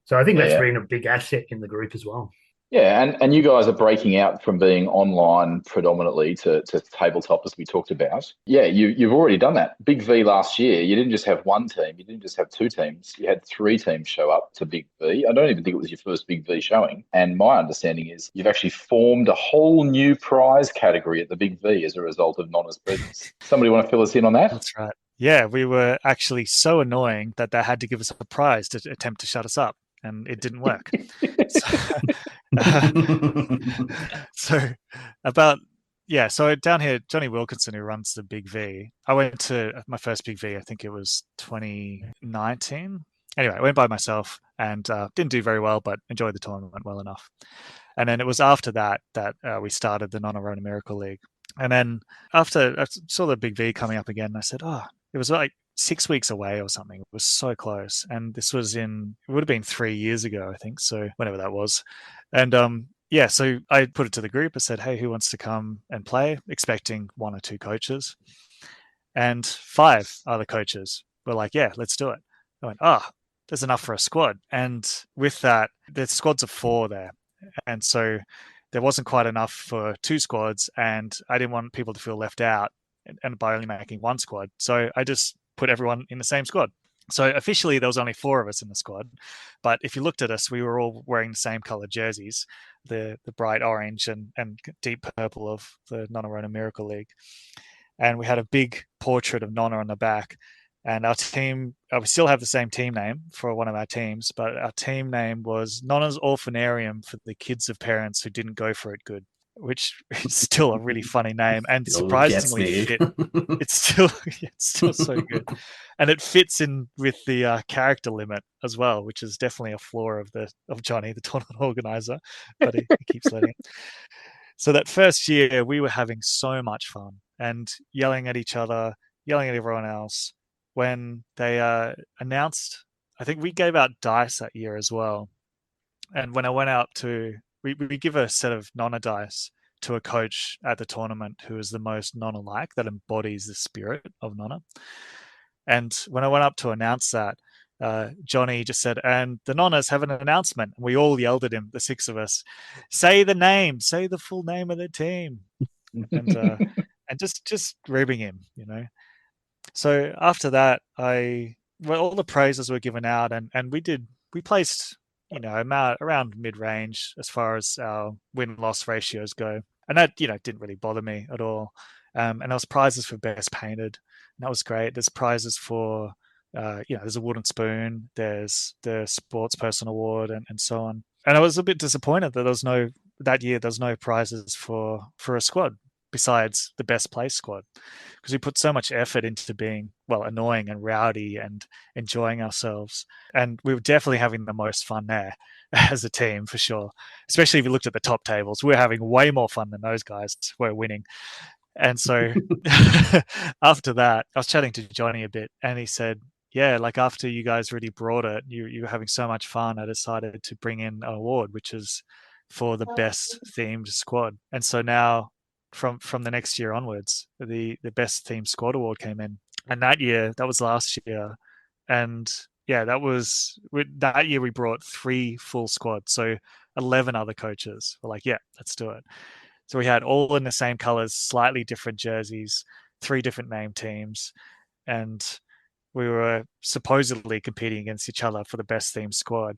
So I think that's been a big asset in the group as well. Yeah, and you guys are breaking out from being online predominantly to tabletop, as we talked about. Yeah, you've already done that. Big V last year, you didn't just have one team, you didn't just have 2 teams, you had 3 teams show up to Big V. I don't even think it was your first Big V showing. And my understanding is you've actually formed a whole new prize category at the Big V as a result of Nonna's presence. Somebody want to fill us in on that? That's right. Yeah, we were actually so annoying that they had to give us a prize to attempt to shut us up, and it didn't work. So down here, Johnny Wilkinson, who runs the Big V, I went to my first Big V, I think it was 2019. Anyway, I went by myself and didn't do very well, but enjoyed the tournament well enough. And then it was after that we started the Nonnas Miracle League. And then after I saw the Big V coming up again, I said, it was like 6 weeks away or something. It was so close. And this was it would have been 3 years ago, I think. So whenever that was. And so I put it to the group. I said, hey, who wants to come and play? Expecting 1 or 2 coaches. And 5 other coaches were like, yeah, let's do it. I went, there's enough for a squad. And with that, there's squads of 4 there. And so there wasn't quite enough for 2 squads. And I didn't want people to feel left out and by only making 1 squad. So I just put everyone in the same squad. So officially there was only 4 of us in the squad, but if you looked at us, we were all wearing the same colored jerseys, the bright orange and deep purple of the Nonnas Miracle League. And we had a big portrait of Nonna on the back. And our team, we still have the same team name for one of our teams, but our team name was Nonna's Orphanarium for the kids of parents who didn't go for it good, which is still a really funny name and surprisingly fit. It's still so good. And it fits in with the character limit as well, which is definitely a flaw of Johnny, the tournament organizer, but he keeps letting it. So that first year, we were having so much fun and yelling at each other, yelling at everyone else. When they announced, I think we gave out dice that year as well. And when I went out we give a set of Nonna dice to a coach at the tournament who is the most Nonna-like, that embodies the spirit of Nonna. And when I went up to announce that, Johnny just said, and the Nonnas have an announcement. And we all yelled at him, the 6 of us, say the full name of the team. And just ribbing him, So after that, all the prizes were given out and we placed, around mid-range as far as our win-loss ratios go. And that, didn't really bother me at all. And there was prizes for best painted, and that was great. There's prizes for there's a wooden spoon, there's the sports person award, and so on. And I was a bit disappointed that that year there's no prizes for a squad besides the best place squad, because we put so much effort into being annoying and rowdy and enjoying ourselves, and we were definitely having the most fun there as a team for sure. Especially if you looked at the top tables, we were having way more fun than those guys were winning. And so after that, I was chatting to Johnny a bit, and he said, yeah, like after you guys really brought it, you were having so much fun, I decided to bring in an award, which is for the best themed squad. And so now from the next year onwards, the best themed squad award came in. And that was last year. And yeah, that year we brought 3 full squads. So 11 other coaches were like, yeah, let's do it. So we had all in the same colors, slightly different jerseys, 3 different name teams. And we were supposedly competing against each other for the best themed squad,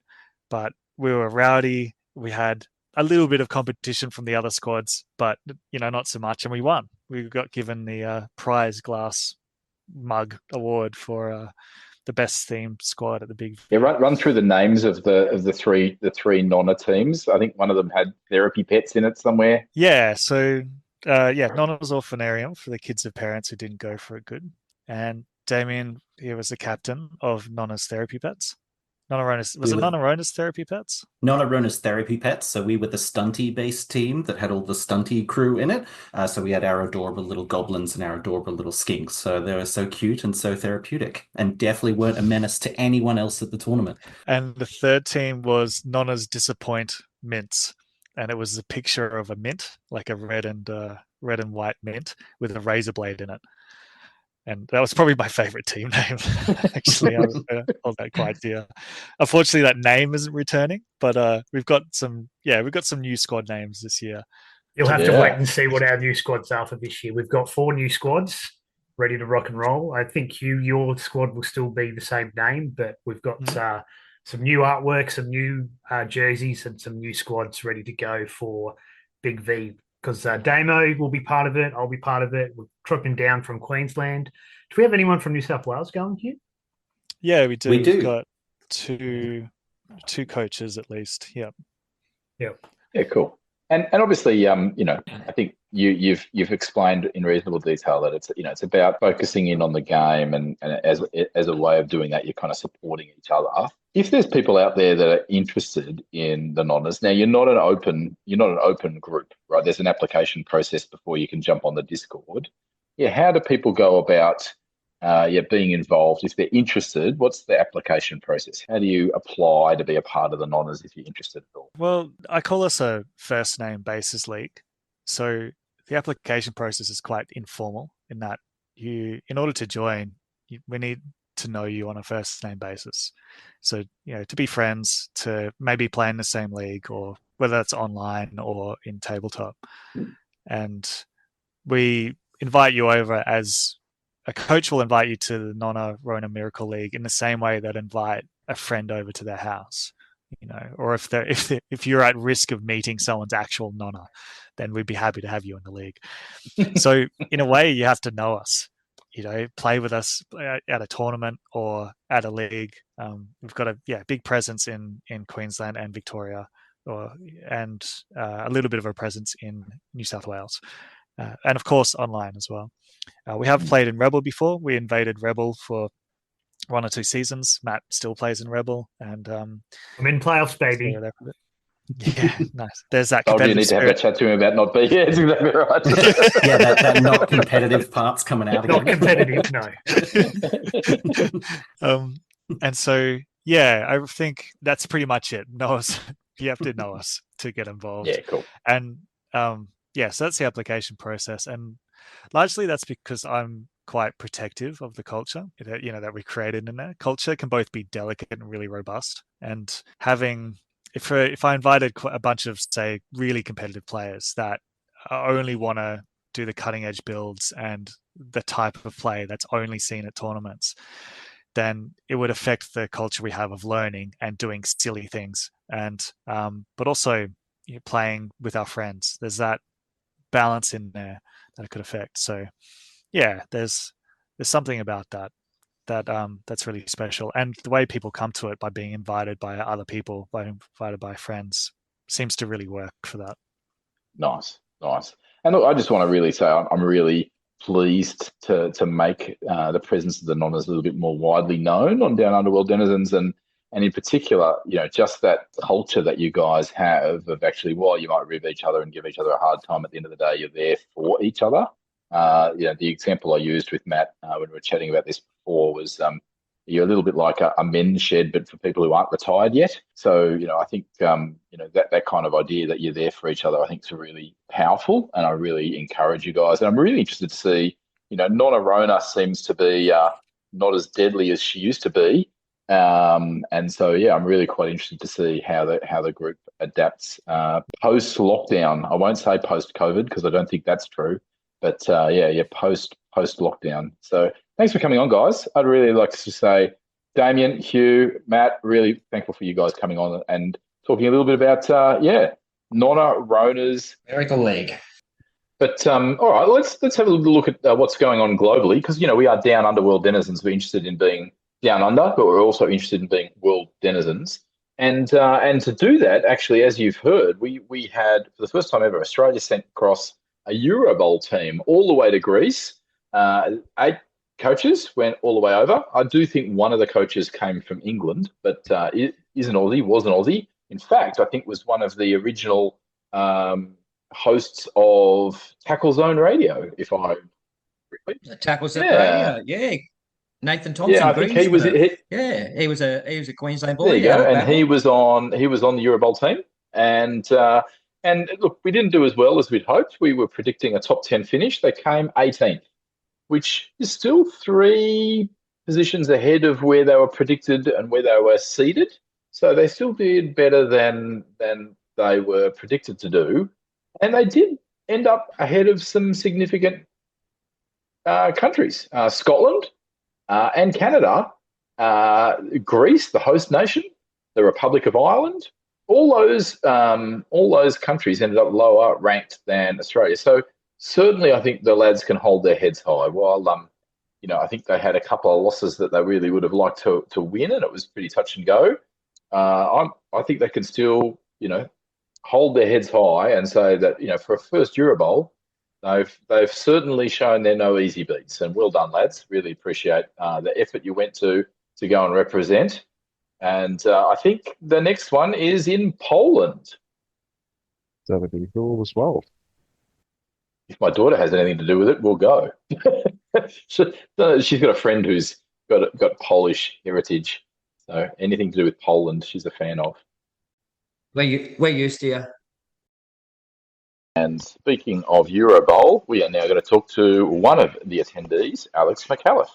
but we were rowdy. We had a little bit of competition from the other squads, but not so much, and we won. We got given the prize glass mug award for the best themed squad at the big. Yeah, run through the names of the three Nonna teams. I think one of them had therapy pets in it somewhere. Yeah, so Nonnas Orphanarium for the kids of parents who didn't go for it good, and Damien, he was the captain of Nonnas Therapy Pets. Nonnarona's Therapy Pets? Nonnarona's Therapy Pets. So we were the stunty-based team that had all the stunty crew in it. So we had our adorable little goblins and our adorable little skinks. So they were so cute and so therapeutic, and definitely weren't a menace to anyone else at the tournament. And the third team was Nonna's Disappoint Mints. And it was a picture of a mint, like a red and white mint with a razor blade in it. And that was probably my favorite team name. Actually, I hold that quite dear. Unfortunately, that name isn't returning, but we've got some new squad names this year. You'll have to wait and see what our new squads are for this year. We've got 4 new squads ready to rock and roll. I think your squad will still be the same name, but we've got some new artwork, some new jerseys, and some new squads ready to go for Big V. Because Damo will be part of it. I'll be part of it. We're tripping down from Queensland. Do we have anyone from New South Wales going here? Yeah, we do. We do. We've got two coaches at least. Yep. Yeah, cool. And obviously, I think you've explained in reasonable detail that it's about focusing in on the game, and as a way of doing that, you're kind of supporting each other. If there's people out there that are interested in the Nonnas, now you're not an open group, right? There's an application process before you can jump on the Discord. Yeah, how do people go about being involved if they're interested? What's the application process? How do you apply to be a part of the Nonnas if you're interested at all? Well, I call us a first name basis league. So the application process is quite informal in that in order to join, we need to know you on a first name basis. So, to be friends, to maybe play in the same league, or whether that's online or in tabletop. And we invite you over as a coach will invite you to the Nonna Rona Miracle League in the same way that invite a friend over to their house, or if you're at risk of meeting someone's actual Nonna, then we'd be happy to have you in the league. So in a way, you have to know us, play with us at a tournament or at a league. We've got a big presence in Queensland and Victoria, and a little bit of a presence in New South Wales, and of course online as well. We have played in Rebel before. We invaded Rebel for 1 or 2 seasons. Matt still plays in Rebel, and I'm in playoffs, baby. Yeah, nice. There's that. You need to have a chat to him about not being. Yeah, that's exactly right. Yeah, that not competitive part's coming out again. Not competitive, no. And so, I think that's pretty much it. Know us. You have to know us to get involved. Yeah, cool. And so that's the application process, and largely that's because I'm quite protective of the culture that we created in there. Culture can both be delicate and really robust, and if I invited a bunch of, say, really competitive players that only want to do the cutting edge builds and the type of play that's only seen at tournaments, then it would affect the culture we have of learning and doing silly things, and but also playing with our friends. There's that balance in there it could affect. So yeah, there's something about that's really special, and the way people come to it by being invited by other people, invited by friends, seems to really work for that. Nice. And look, I just want to really say I'm really pleased to make the presence of the Nonnas a little bit more widely known on Down Underworld Denizens, and in particular, just that culture that you guys have of actually, while you might rib each other and give each other a hard time, at the end of the day, you're there for each other. The example I used with Matt when we were chatting about this before was you're a little bit like a men's shed, but for people who aren't retired yet. So, I think, that kind of idea that you're there for each other, I think is really powerful, and I really encourage you guys. And I'm really interested to see, Nonna Rona seems to be not as deadly as she used to be. And so, yeah, I'm really quite interested to see how the group adapts post-lockdown. I won't say post-COVID because I don't think that's true. But post lockdown. So thanks for coming on, guys. I'd really like to say, Damien, Hugh, Matt, really thankful for you guys coming on and talking a little bit about Nonna Rona's Miracle League. But all right, let's have a look at what's going on globally, because we are Down Underworld denizens. We're interested in being down under, but we're also interested in being world denizens. And to do that, actually, as you've heard, we had, for the first time ever, Australia sent across a Euro Bowl team all the way to Greece. 8 coaches went all the way over. I do think one of the coaches came from England, but it is an Aussie, was an Aussie. In fact, I think was one of the original hosts of Tackle Zone Radio, if I remember. Tackle Zone Radio, yeah. Nathan Thompson. Yeah, I think he was. He was a Queensland boy. There you go, and he was on the Euro Bowl team, and look, we didn't do as well as we'd hoped. We were predicting a top 10 finish. They came 18th, which is still 3 positions ahead of where they were predicted and where they were seeded. So they still did better than they were predicted to do. And they did end up ahead of some significant countries, Scotland and Canada, Greece, the host nation, the Republic of Ireland. All those countries ended up lower ranked than Australia. So certainly, I think the lads can hold their heads high. While I think they had a couple of losses that they really would have liked to win, and it was pretty touch and go. I think they can still hold their heads high and say that for a first Euro Bowl, they've certainly shown they're no easy beats. And well done, lads. Really appreciate the effort you went to go and represent. And I think the next one is in Poland. That would be cool as well. If my daughter has anything to do with it, we'll go. She's got a friend who's got Polish heritage, so anything to do with Poland, she's a fan of. We're used to you. And speaking of Euro Bowl, we are now going to talk to one of the attendees, Alex McAuliffe.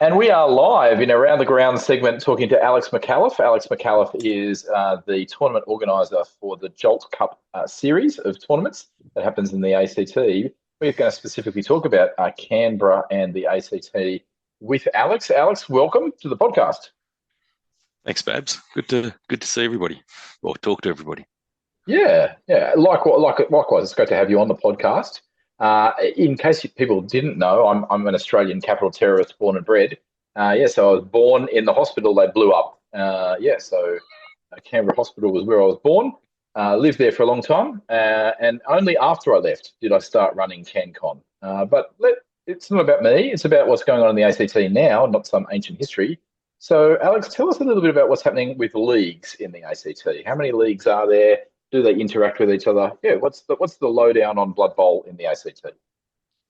And we are live in Around the Ground segment talking to Alex McAuliffe. Alex McAuliffe is the tournament organiser for the Jolt Cup series of tournaments that happens in the ACT. We're going to specifically talk about Canberra and the ACT with Alex. Alex, welcome to the podcast. Thanks, Babs. Good to see everybody, or talk to everybody. Yeah. Likewise, it's great to have you on the podcast. In case people didn't know, I'm an Australian capital terrorist, born and bred. So I was born in the hospital they blew up. So Canberra Hospital was where I was born. Lived there for a long time, and only after I left did I start running CanCon. But it's not about me. It's about what's going on in the ACT now, not some ancient history. So, Alex, tell us a little bit about what's happening with leagues in the ACT. How many leagues are there? Do they interact with each other? Yeah, what's the lowdown on Blood Bowl in the ACT?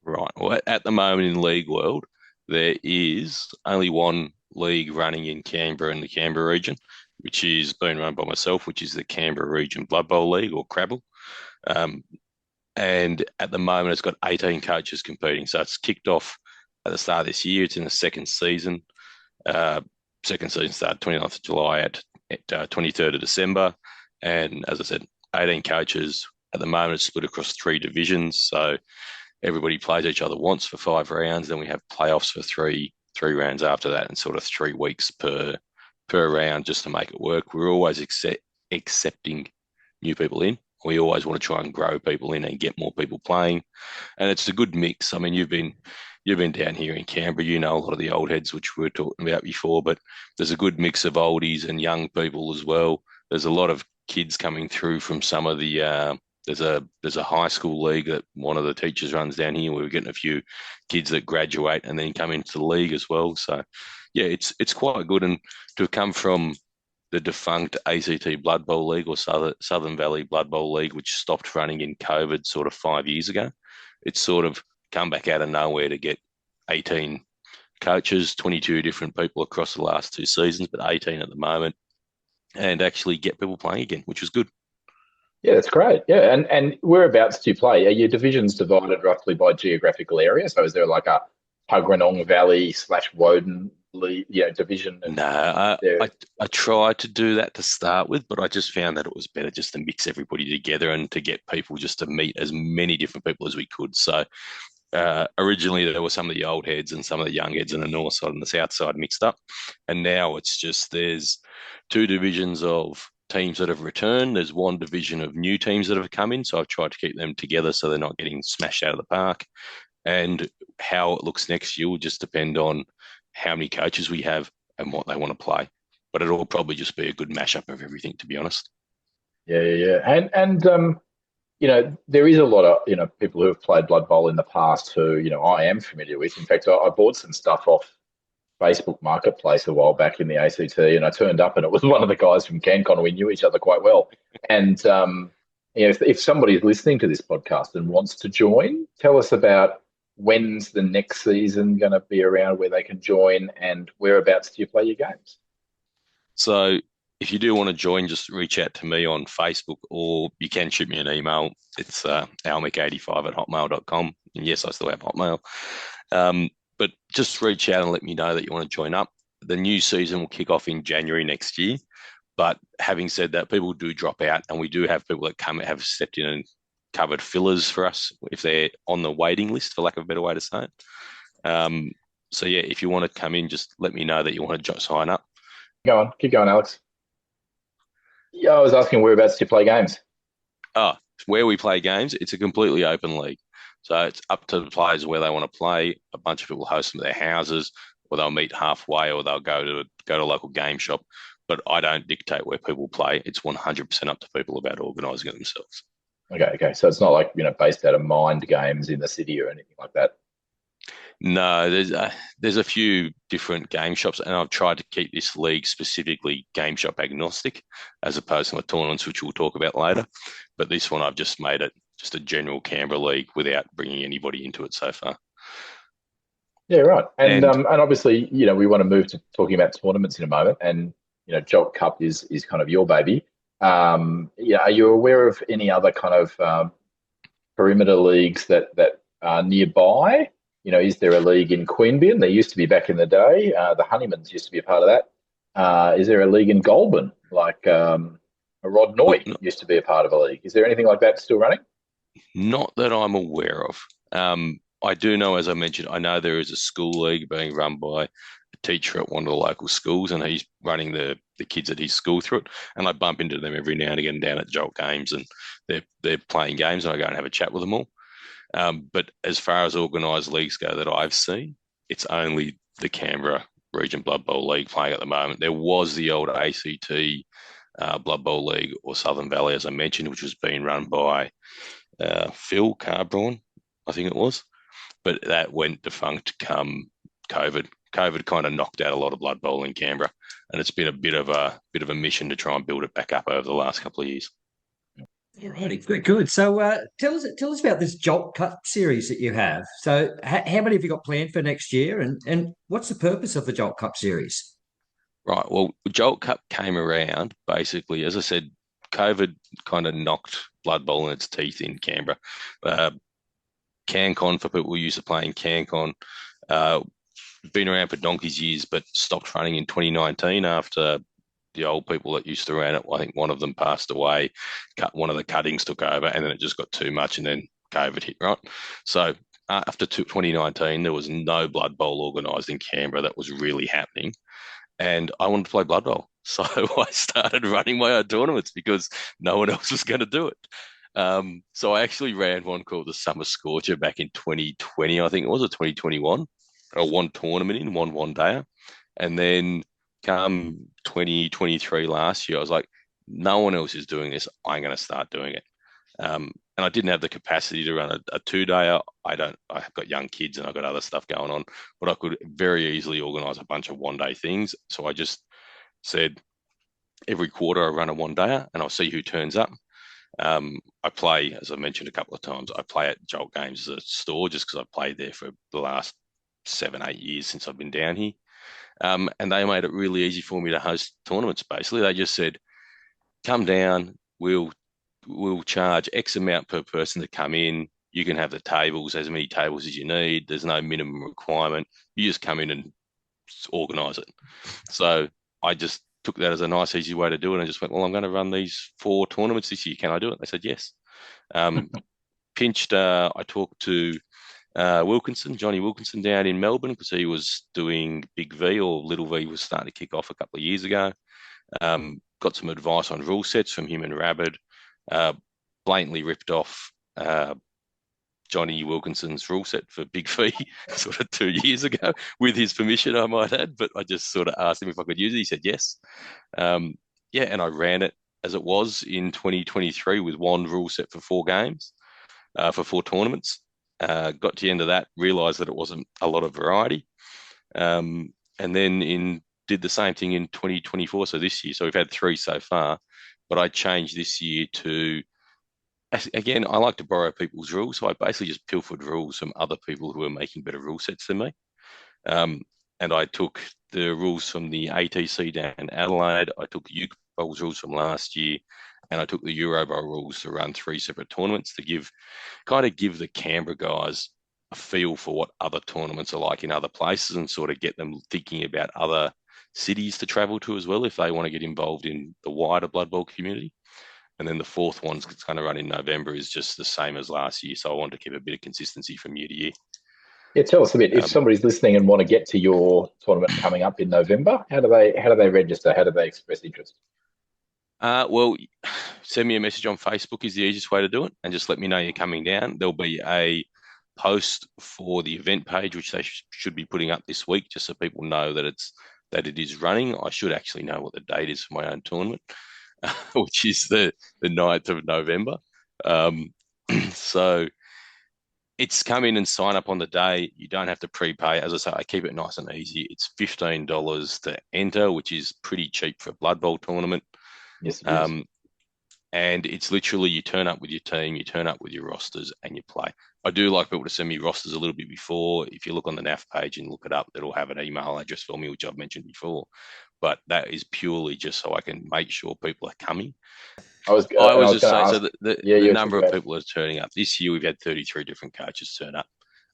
Right. Well, at the moment in league world, there is only one league running in Canberra and the Canberra region, which is being run by myself, which is the Canberra Region Blood Bowl League, or Crabble. And at the moment, it's got 18 coaches competing. So it's kicked off at the start of this year. It's in the second season. Second season started 29th of July at 23rd of December. And as I said, 18 coaches. At the moment, it's split across 3 divisions. So everybody plays each other once for 5 rounds. Then we have playoffs for three rounds after that, and sort of 3 weeks per round just to make it work. We're always accepting new people in. We always want to try and grow people in and get more people playing, and it's a good mix. I mean, you've been down here in Canberra, you know a lot of the old heads which we were talking about before, but there's a good mix of oldies and young people as well. There's a lot of kids coming through from some of the there's a high school league that one of the teachers runs down here. We're getting a few kids that graduate and then come into the league as well. So yeah, it's quite good. And to come from the defunct ACT Blood Bowl League or Southern Valley Blood Bowl League, which stopped running in COVID sort of 5 years ago, it's sort of come back out of nowhere to get 18 coaches, 22 different people across the last 2 seasons, but 18 at the moment, and actually get people playing again, which was good. Yeah, that's great. Yeah, and whereabouts do you play? Are your divisions divided roughly by geographical area? So is there like a Tuggeranong Valley / Woden division? No, I tried to do that to start with, but I just found that it was better just to mix everybody together and to get people just to meet as many different people as we could. So originally there were some of the old heads and some of the young heads in the north side and the south side mixed up, and now it's just there's 2 divisions of teams that have returned. There's 1 division of new teams that have come in, so I've tried to keep them together so they're not getting smashed out of the park. And how it looks next year will just depend on how many coaches we have and what they want to play. But it'll probably just be a good mashup of everything, to be honest. Yeah. And there is a lot of, people who have played Blood Bowl in the past who, I am familiar with. In fact, I bought some stuff off Facebook Marketplace a while back in the ACT, and I turned up and it was one of the guys from CanCon. We knew each other quite well. And if somebody is listening to this podcast and wants to join, tell us about when's the next season going to be around where they can join, and whereabouts do you play your games? So if you do want to join, just reach out to me on Facebook, or you can shoot me an email. It's almic85@hotmail.com. And yes, I still have Hotmail. But just reach out and let me know that you want to join up. The new season will kick off in January next year. But having said that, people do drop out, and we do have people that have stepped in and covered fillers for us if they're on the waiting list, for lack of a better way to say it. So yeah, if you want to come in, just let me know that you want to sign up. Go on, keep going, Alex. Yeah, I was asking whereabouts do you play games? Where we play games, it's a completely open league. So it's up to the players where they want to play. A bunch of people host them at their houses, or they'll meet halfway, or they'll go to a local game shop. But I don't dictate where people play. It's 100% up to people about organising it themselves. Okay. So it's not like, based out of Mind Games in the city or anything like that? No, there's a few different game shops, and I've tried to keep this league specifically game shop agnostic, as opposed to the tournaments, which we'll talk about later. But this one, I've just made it just a general Canberra league without bringing anybody into it so far. Yeah, right. And obviously, we want to move to talking about tournaments in a moment, and Jolt Cup is kind of your baby. Are you aware of any other kind of perimeter leagues that are nearby? Is there a league in Queanbeyan? There used to be back in the day. The Honeymans used to be a part of that. Is there a league in Goulburn? Like Rodnoy used to be a part of a league. Is there anything like that still running? Not that I'm aware of. I do know, as I mentioned, I know there is a school league being run by a teacher at one of the local schools, and he's running the kids at his school through it. And I bump into them every now and again down at Jolt games, and they're playing games, and I go and have a chat with them all. But as far as organised leagues go that I've seen, it's only the Canberra Region Blood Bowl League playing at the moment. There was the old ACT Blood Bowl League, or Southern Valley, as I mentioned, which was being run by Phil Carbraun, I think it was. But that went defunct come COVID. COVID kind of knocked out a lot of Blood Bowl in Canberra, and it's been a bit of a mission to try and build it back up over the last couple of years. Alrighty, good. So tell us about this Jolt Cup series that you have. So how many have you got planned for next year, and what's the purpose of the Jolt Cup series? Right. Well, Jolt Cup came around basically, as I said, COVID kind of knocked Blood Bowl in its teeth in Canberra. CanCon, for people who used to play in CanCon, been around for donkey's years, but stopped running in 2019 after the old people that used to run it. I think one of them passed away, one of the cuttings took over, and then it just got too much, and then COVID hit, right? So after 2019, there was no Blood Bowl organised in Canberra that was really happening. and I wanted to play Blood Bowl. So I started running my own tournaments because no one else was going to do it. So I actually ran one called the Summer Scorcher back in 2020, I think it was, or 2021. I won tournament in one day. And then come 2023 last year, I was like, no one else is doing this. I'm going to start doing it. And I didn't have the capacity to run a 2-dayer. I've got young kids and I've got other stuff going on, but I could very easily organize a bunch of 1-day things. So I just said, every quarter I run a 1-dayer and I'll see who turns up. I play, as I mentioned a couple of times, I play at Jolt Games as a store just because I've played there for the last 7-8 years since I've been down here. And they made it really easy for me to host tournaments. Basically, they just said, come down, we'll charge X amount per person to come in. You can have the tables, as many tables as you need. There's no minimum requirement. You just come in and organise it. So I just took that as a nice, easy way to do it. And just went, well, I'm going to run these 4 tournaments this year. Can I do it? They said yes. I talked to Johnny Wilkinson down in Melbourne because he was doing Big V, or Little V was starting to kick off a couple of years ago. Got some advice on rule sets from him and Rabid. Blatantly ripped off Johnny Wilkinson's rule set for Big V sort of 2 years ago, with his permission, I might add. But I just sort of asked him if I could use it. He said yes. And I ran it as it was in 2023 with one rule set for 4 games, for 4 tournaments. Got to the end of that, realised that it wasn't a lot of variety. And then did the same thing in 2024, so this year. So we've had 3 so far. But I changed this year to, again, I like to borrow people's rules. So I basically just pilfered rules from other people who are making better rule sets than me. And I took the rules from the ATC down in Adelaide. I took UK Bowl's rules from last year. And I took the Euro Bowl rules to run 3 separate tournaments to give the Canberra guys a feel for what other tournaments are like in other places, and sort of get them thinking about other cities to travel to as well if they want to get involved in the wider Blood Bowl community. And then the 4th one's going to run in November is just the same as last year. So I wanted to keep a bit of consistency from year to year. Yeah, tell us a bit. If somebody's listening and want to get to your tournament coming up in November, how do they register? How do they express interest? Well, send me a message on Facebook is the easiest way to do it, and just let me know you're coming down. There'll be a post for the event page, which they should be putting up this week, just so people know that it is running. I should actually know what the date is for my own tournament, which is the 9th of November. So it's come in and sign up on the day. You don't have to prepay. As I say, I keep it nice and easy. It's $15 to enter, which is pretty cheap for a Blood Bowl tournament. Yes, it is. And it's literally, you turn up with your team, you turn up with your rosters, and you play. I do like people to send me rosters a little bit before. If you look on the NAF page and look it up, it'll have an email address for me, which I've mentioned before. But that is purely just so I can make sure people are coming. I was just saying, so the number of people are turning up. This year, we've had 33 different coaches turn up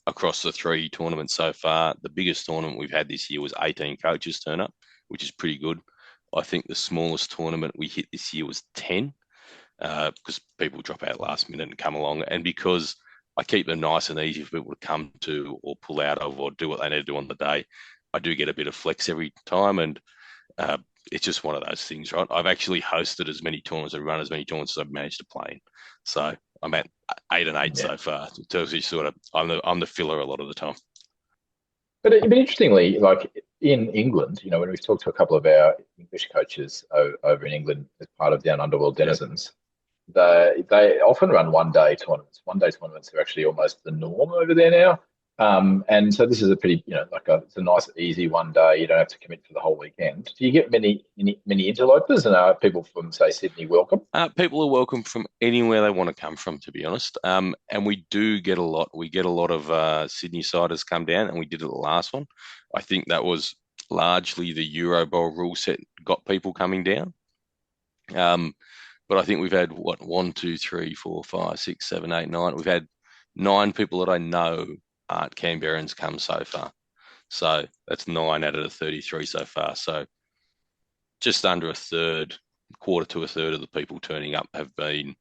across the 3 tournaments so far. The biggest tournament we've had this year was 18 coaches turn up, which is pretty good. I think the smallest tournament we hit this year was 10, because people drop out last minute and come along. And because I keep them nice and easy for people to come to or pull out of or do what they need to do on the day, I do get a bit of flex every time. And it's just one of those things, right? I've actually hosted as many tournaments and run as many tournaments as I've managed to play in. So I'm at 8 and 8 so far. It tells you sort of I'm the filler a lot of the time. But interestingly, like in England, when we've talked to a couple of our English coaches over in England as part of Down Underworld Denizens, they often run 1-day tournaments. 1-day tournaments are actually almost the norm over there now. And so this is a pretty, it's a nice, easy 1 day. You don't have to commit for the whole weekend. Do you get many interlopers, and are people from, say, Sydney welcome? People are welcome from anywhere they want to come from, to be honest. And we do get a lot. We get a lot of Sydney-siders come down, and we did it the last one. I think that was largely the Euro Bowl rule set got people coming down. But I think we've had, 1, 2, 3, 4, 5, 6, 7, 8, 9. We've had 9 people that I know aren't Canberrans come so far. So that's 9 out of the 33 so far. So just under a third, quarter to a third of the people turning up have been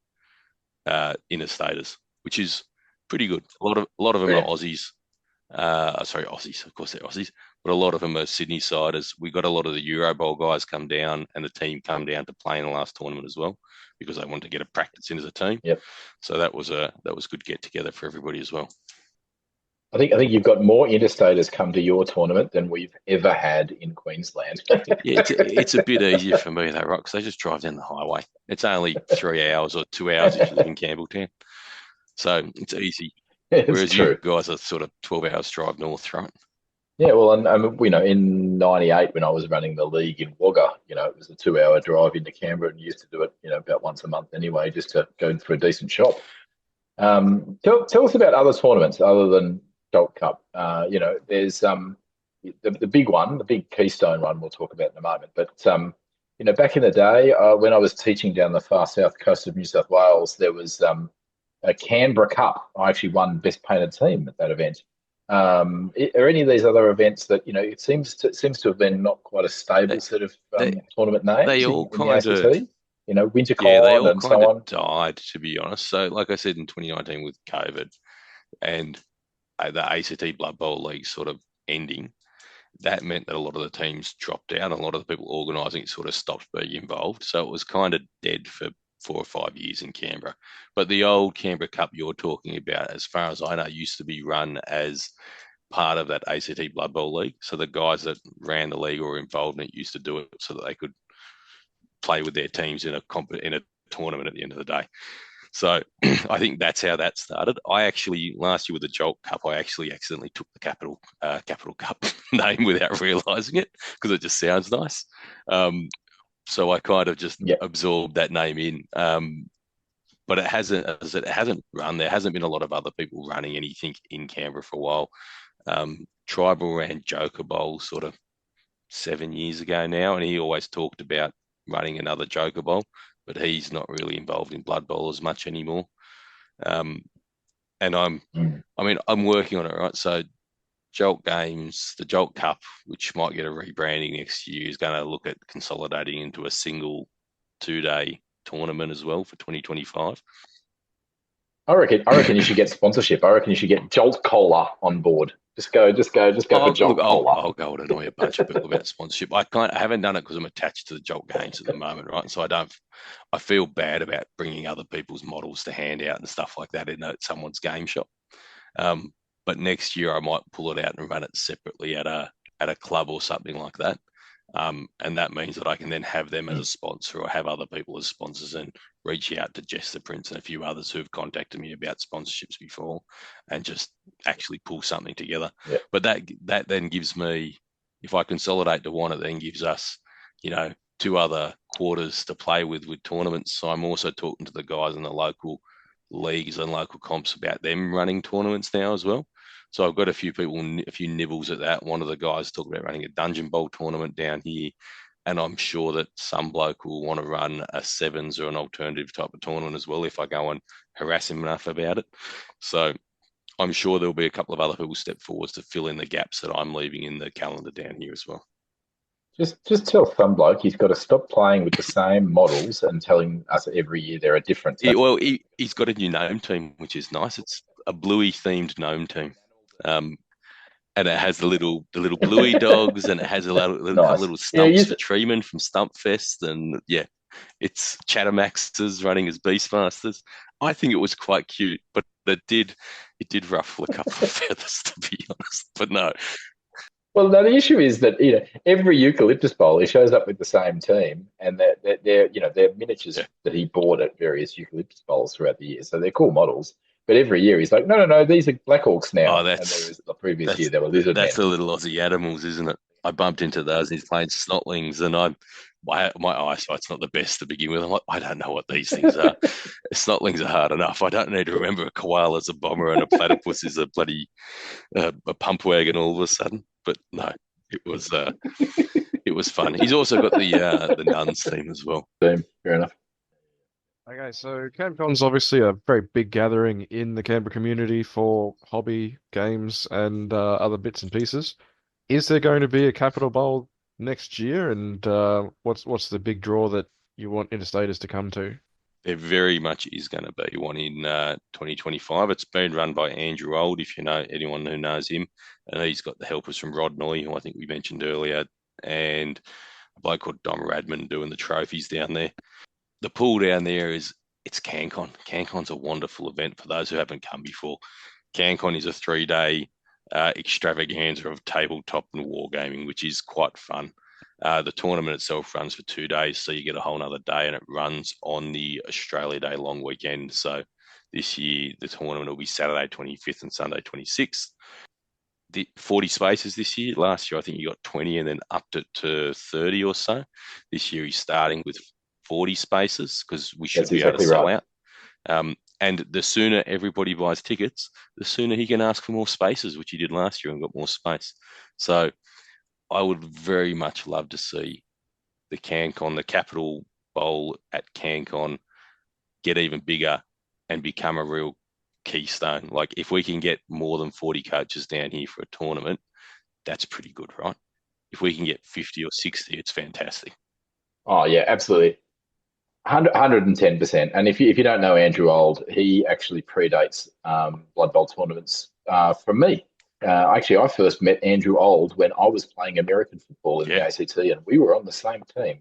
interstaters, which is pretty good. A lot of them are Aussies. Sorry, Aussies. Of course, they're Aussies, but a lot of them are Sydney siders. We got a lot of the Euro Bowl guys come down, and the team come down to play in the last tournament as well because they wanted to get a practice in as a team. Yep. So that was good get together for everybody as well. I think you've got more interstaters come to your tournament than we've ever had in Queensland. Yeah, it's a bit easier for me though, right? Because they just drive down the highway. It's only 3 hours or 2 hours if you live in Campbelltown, so it's easy. Whereas you guys are sort of 12 hours drive north, right? Yeah, well, and in '98 when I was running the league in Wagga, it was a 2-hour drive into Canberra, and used to do it, about once a month anyway, just to go through a decent shop. Tell us about other tournaments other than Jolt Cup. There's the big one, the big Keystone one we'll talk about in a moment. But, back in the day when I was teaching down the far south coast of New South Wales, there was a Canberra Cup. I actually won Best Painted Team at that event. Are any of these other events that, it seems to have been not quite a stable sort of tournament names? They all in kind the ACT? of... WinterCon yeah, they all and kind so of on. died, to be honest. So, like I said, in 2019 with COVID and the ACT Blood Bowl League sort of ending, that meant that a lot of the teams dropped out, and a lot of the people organising it sort of stopped being involved. So it was kind of dead for 4 or 5 years in Canberra. But the old Canberra Cup you're talking about, as far as I know, used to be run as part of that ACT Blood Bowl League. So the guys that ran the league or were involved in it used to do it so that they could play with their teams in a tournament at the end of the day. So I think that's how that started. I actually, last year with the Jolt Cup, I actually accidentally took the Capital Cup name without realising it because it just sounds nice. So I kind of just absorbed that name in. But it hasn't run. There hasn't been a lot of other people running anything in Canberra for a while. Tribal ran Joker Bowl sort of 7 years ago now, and he always talked about running another Joker Bowl, but he's not really involved in Blood Bowl as much anymore. And I'm working on it, right? So Jolt Games, the Jolt Cup, which might get a rebranding next year, is going to look at consolidating into a single 2-day tournament as well for 2025. I reckon you should get sponsorship. I reckon you should get Jolt Cola on board. Just go for Jolt Cola. I'll go and annoy a bunch of people about sponsorship. I haven't done it because I'm attached to the Jolt Games at the moment, right? So I feel bad about bringing other people's models to hand out and stuff like that in someone's game shop. But next year I might pull it out and run it separately at a club or something like that. And that means that I can then have them as a sponsor or have other people as sponsors and reach out to Jess the Prince and a few others who've contacted me about sponsorships before and just actually pull something together. Yeah. But that then gives me, if I consolidate to one, it then gives us, 2 other quarters to play with tournaments. So I'm also talking to the guys in the local leagues and local comps about them running tournaments now as well. So I've got a few nibbles at that. One of the guys talked about running a Dungeon Bowl tournament down here, and I'm sure that some bloke will want to run a sevens or an alternative type of tournament as well if I go and harass him enough about it. So I'm sure there'll be a couple of other people step forwards to fill in the gaps that I'm leaving in the calendar down here as well. Just tell some bloke he's got to stop playing with the same models and telling us every year they're a different. He's got a new gnome team, which is nice. It's a bluey themed gnome team. And it has the little bluey dogs, and it has a little stumps for Treeman from Stumpfest, and it's Chattermaxes running as Beastmasters. I think it was quite cute, but it did ruffle a couple of feathers, to be honest. But no. Well, no, the issue is that every Eucalyptus Bowl he shows up with the same team, and they're miniatures that he bought at various Eucalyptus Bowls throughout the year, so they're cool models. But every year he's like, no, these are Black Hawks now. Oh, and the previous year they were lizard. That's the little Aussie animals, isn't it? I bumped into those, and he's playing Snotlings, and my eyesight's not the best to begin with. I'm like, I don't know what these things are. Snotlings are hard enough. I don't need to remember a koala's a bomber and a platypus is a bloody a pump wagon all of a sudden. But no, it was fun. He's also got the nuns team as well. Fair enough. Okay, so CanCon's obviously a very big gathering in the Canberra community for hobby games and other bits and pieces. Is there going to be a Capital Bowl next year? And what's the big draw that you want interstaters to come to? There very much is going to be one in 2025. It's been run by Andrew Old, if you know anyone who knows him. And he's got the helpers from Rod Noy, who I think we mentioned earlier, and a bloke called Dom Radman doing the trophies down there. The pool down there it's CanCon. CanCon's a wonderful event for those who haven't come before. CanCon is a 3-day extravaganza of tabletop and wargaming, which is quite fun. The tournament itself runs for 2 days, so you get a whole nother day, and it runs on the Australia Day long weekend. So this year, the tournament will be Saturday 25th and Sunday 26th. The 40 spaces this year. Last year, I think you got 20 and then upped it to 30 or so. This year, he's starting with 40 spaces because we should be able to sell out. And the sooner everybody buys tickets, the sooner he can ask for more spaces, which he did last year and got more space. So I would very much love to see the CanCon, the Capital Bowl at CanCon, get even bigger and become a real keystone. Like if we can get more than 40 coaches down here for a tournament, that's pretty good, right? If we can get 50 or 60, it's fantastic. Oh yeah, absolutely. 110%. And if you don't know Andrew Old, he actually predates Blood Bowl tournaments from me. Actually, I first met Andrew Old when I was playing American football in the ACT, and we were on the same team.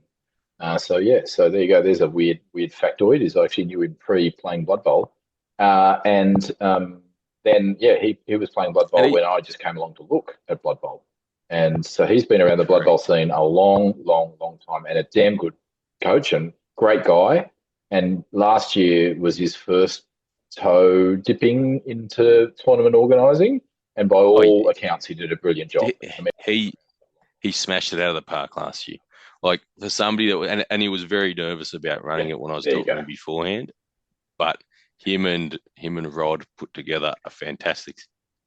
So there you go. There's a weird factoid. Is I actually knew him pre-playing Blood Bowl, and then he was playing Blood Bowl when I just came along to look at Blood Bowl, and so he's been around the Blood Bowl scene a long time, and a damn good coach and great guy. And last year was his first toe dipping into tournament organising. And by all accounts, he did a brilliant job. He smashed it out of the park last year. Like for somebody that, and he was very nervous about running it when I was talking to him beforehand. But him and Rod put together a fantastic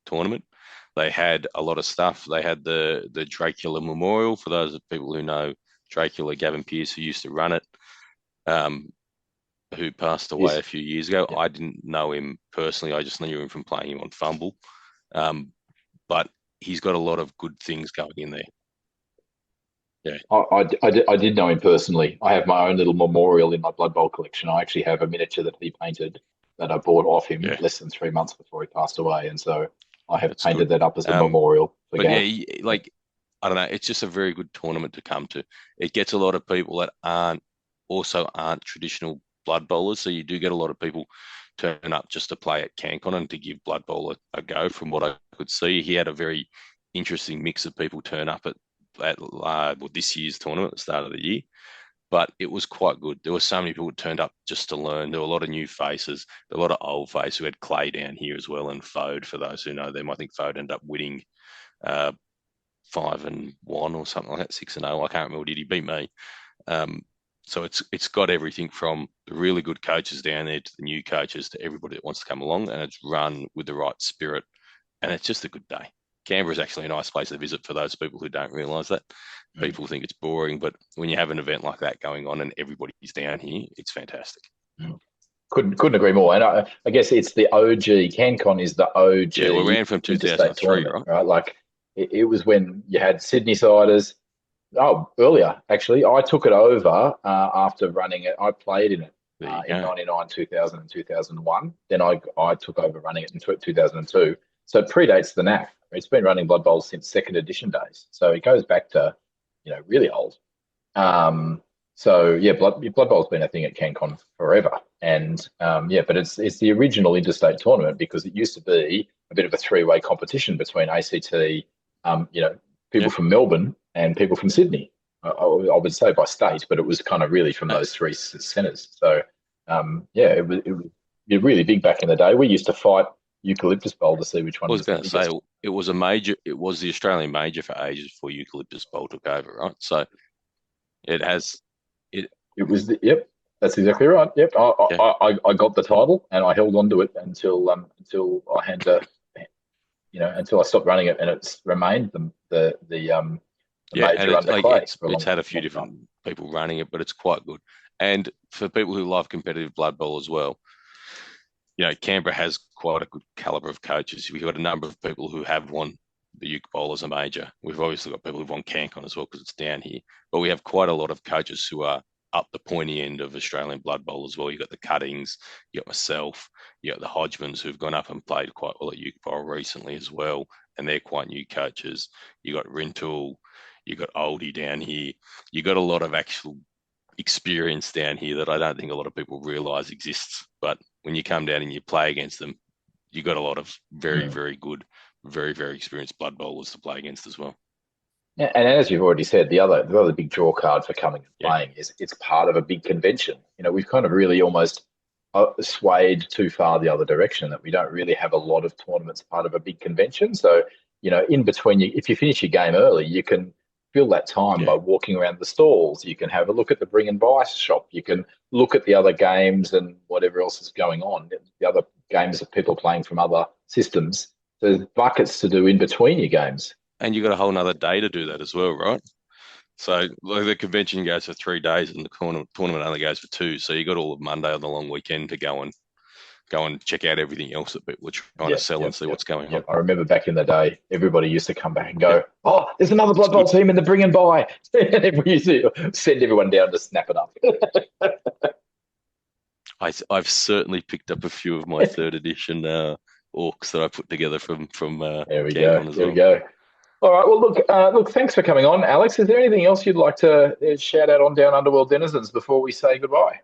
tournament. They had a lot of stuff. They had the Dracula Memorial for those people who know Dracula, Gavin Pearce, who used to run it, who passed away a few years ago. I didn't know him personally. I just knew him from playing him on Fumble. But he's got a lot of good things going in there. Yeah, I did know him personally. I have my own little memorial in my Blood Bowl collection. I actually have a miniature that he painted that I bought off him less than 3 months before he passed away, and so I have painted that up as a memorial. But I don't know. It's just a very good tournament to come to. It gets a lot of people that aren't traditional Blood Bowlers, so you do get a lot of people turn up just to play at CanCon and to give Blood Bowl a go. From what I could see, he had a very interesting mix of people turn up at this year's tournament at the start of the year, but it was quite good. There were so many people who turned up just to learn. There were a lot of new faces, a lot of old faces who had Clay down here as well, and Fode, for those who know them. I think Fode ended up winning 5-1 or something like that, 6-0. I can't remember. Did he beat me? So it's got everything from the really good coaches down there to the new coaches to everybody that wants to come along, and it's run with the right spirit, and it's just a good day. Canberra is actually a nice place to visit for those people who don't realise that. People think it's boring, but when you have an event like that going on and everybody's down here, it's fantastic. Couldn't agree more. And I guess it's the OG. CanCon is the OG. Yeah, we ran from 2003, right? Like it was when you had Sydney Siders. Oh, earlier, actually. I took it over after running it. I played in it in 99, 2000, and 2001. Then I took over running it in 2002. So it predates the NAF. It's been running Blood Bowl since second edition days. So it goes back to, really old. Blood Bowl's been a thing at CanCon forever. And, but it's the original interstate tournament because it used to be a bit of a three-way competition between ACT, people from Melbourne and people from Sydney. I would say by state, but it was kind of really from those three centres. So, it was really big back in the day. We used to fight Eucalyptus Bowl to see which one was going to say. It was a major. It was the Australian major for ages before Eucalyptus Bowl took over, right? So it has. It was. That's exactly right. Yep. I got the title and I held on to it until I had to, until I stopped running it, and it's remained the major under Clay. It's had a few different people running it, but it's quite good. And for people who love competitive Blood Bowl as well, Canberra has quite a good calibre of coaches. We've got a number of people who have won the Uke Bowl as a major. We've obviously got people who've won CanCon as well because it's down here. But we have quite a lot of coaches who are up the pointy end of Australian Blood Bowl as well. You got the Cuttings, you got myself, you got the Hodgmans who've gone up and played quite well at Youth Bowl recently as well, and they're quite new coaches. You got Rintoul, you got Oldie down here. You got a lot of actual experience down here that I don't think a lot of people realise exists. But when you come down and you play against them, you got a lot of very, very good, very, very experienced Blood Bowlers to play against as well. Yeah, and as you've already said, the other big draw card for coming and playing is it's part of a big convention. You know, we've kind of really almost swayed too far the other direction, that we don't really have a lot of tournaments part of a big convention. So, you know, in between, if you finish your game early, you can fill that time by walking around the stalls. You can have a look at the bring and buy shop. You can look at the other games and whatever else is going on, the other games of people playing from other systems. There's buckets to do in between your games. And you got a whole nother day to do that as well, right? So like the convention goes for 3 days and the tournament only goes for 2. So you got all of Monday on the long weekend to go and check out everything else that we're trying to sell and see what's going on. I remember back in the day, everybody used to come back and go, "Oh, there's another Blood Bowl team in the bring and buy." And we used to send everyone down to snap it up. I've certainly picked up a few of my 3rd edition orcs that I put together from there we go. There we go. All right. Well, look. Thanks for coming on, Alex. Is there anything else you'd like to shout out on Down Underworld Denizens before we say goodbye?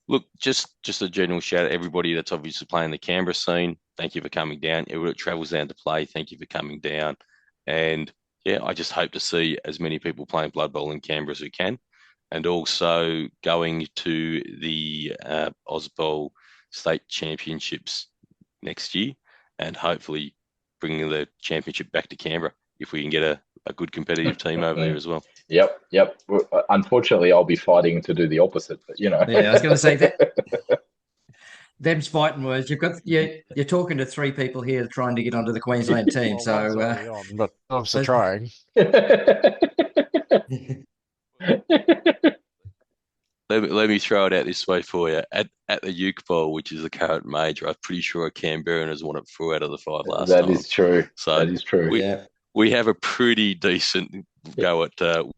Look, just a general shout out to everybody that's obviously playing the Canberra scene. Thank you for coming down. Everyone that travels down to play, thank you for coming down. And yeah, I just hope to see as many people playing Blood Bowl in Canberra as we can, and also going to the Ozbowl State Championships next year, and hopefully bringing the championship back to Canberra if we can get a good competitive team over there as well. Yep. Unfortunately, I'll be fighting to do the opposite, but you know. Yeah, I was going to say that. Them's fighting words. You're talking to 3 people here trying to get onto the Queensland team. But obviously trying. Let me throw it out this way for you. At the Uke Bowl, which is the current major, I'm pretty sure a Canberran has won it 4 out of the 5 last time. That is true. So that is true. We have a pretty decent go at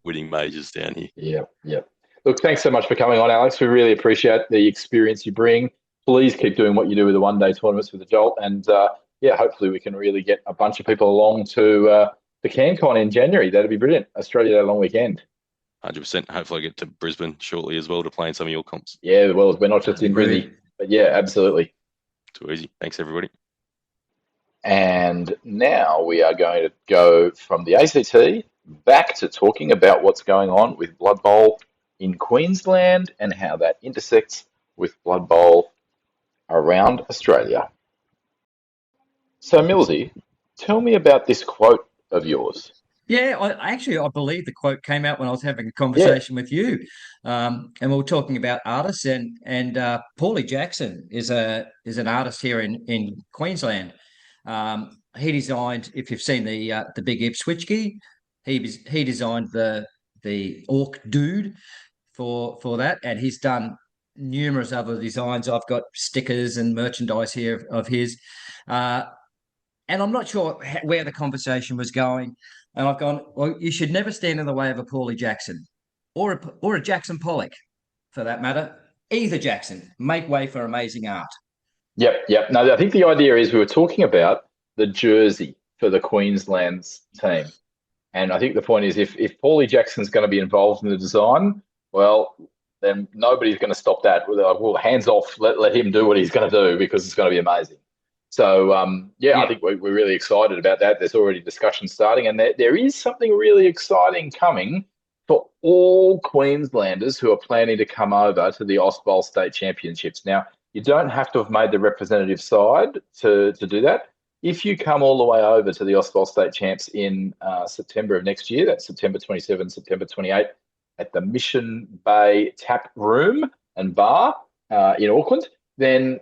winning majors down here. Yep. Look, thanks so much for coming on, Alex. We really appreciate the experience you bring. Please keep doing what you do with the one-day tournaments with the Jolt. And, hopefully we can really get a bunch of people along to the CanCon in January. That'd be brilliant. Australia Day long weekend. 100%. Hopefully I get to Brisbane shortly as well to play in some of your comps. Yeah, well, we're not just in Brisbane, but yeah, absolutely. Too easy. Thanks, everybody. And now we are going to go from the ACT back to talking about what's going on with Blood Bowl in Queensland and how that intersects with Blood Bowl around Australia. So, Millsy, tell me about this quote of yours. Yeah, I believe the quote came out when I was having a conversation with you, and we were talking about artists, and Paulie Jackson is an artist here in Queensland. He designed, if you've seen the Big Ipswich key, he designed the Orc Dude for that, and he's done numerous other designs. I've got stickers and merchandise here of his, and I'm not sure where the conversation was going. And I've gone, well, you should never stand in the way of a Paulie Jackson or a Jackson Pollock, for that matter. Either Jackson. Make way for amazing art. Yep. No, I think the idea is we were talking about the jersey for the Queensland's team. And I think the point is if Paulie Jackson's going to be involved in the design, well, then nobody's going to stop that. Well, hands off, let him do what he's going to do because it's going to be amazing. So, I think we're really excited about that. There's already discussion starting, and there is something really exciting coming for all Queenslanders who are planning to come over to the Ozbowl State Championships. Now, you don't have to have made the representative side to do that. If you come all the way over to the Ozbowl State Champs in September of next year, that's September 27, September 28, at the Mission Bay Tap Room and Bar in Auckland, then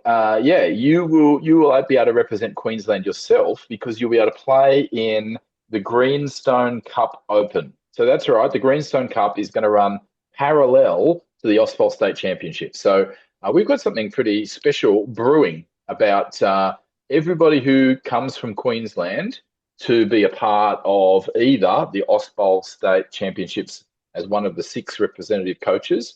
you will be able to represent Queensland yourself because you'll be able to play in the Greenstone Cup Open. So that's right, the Greenstone Cup is going to run parallel to the Ozbowl State Championship. So we've got something pretty special brewing about everybody who comes from Queensland to be a part of either the Ozbowl State Championships as one of the 6 representative coaches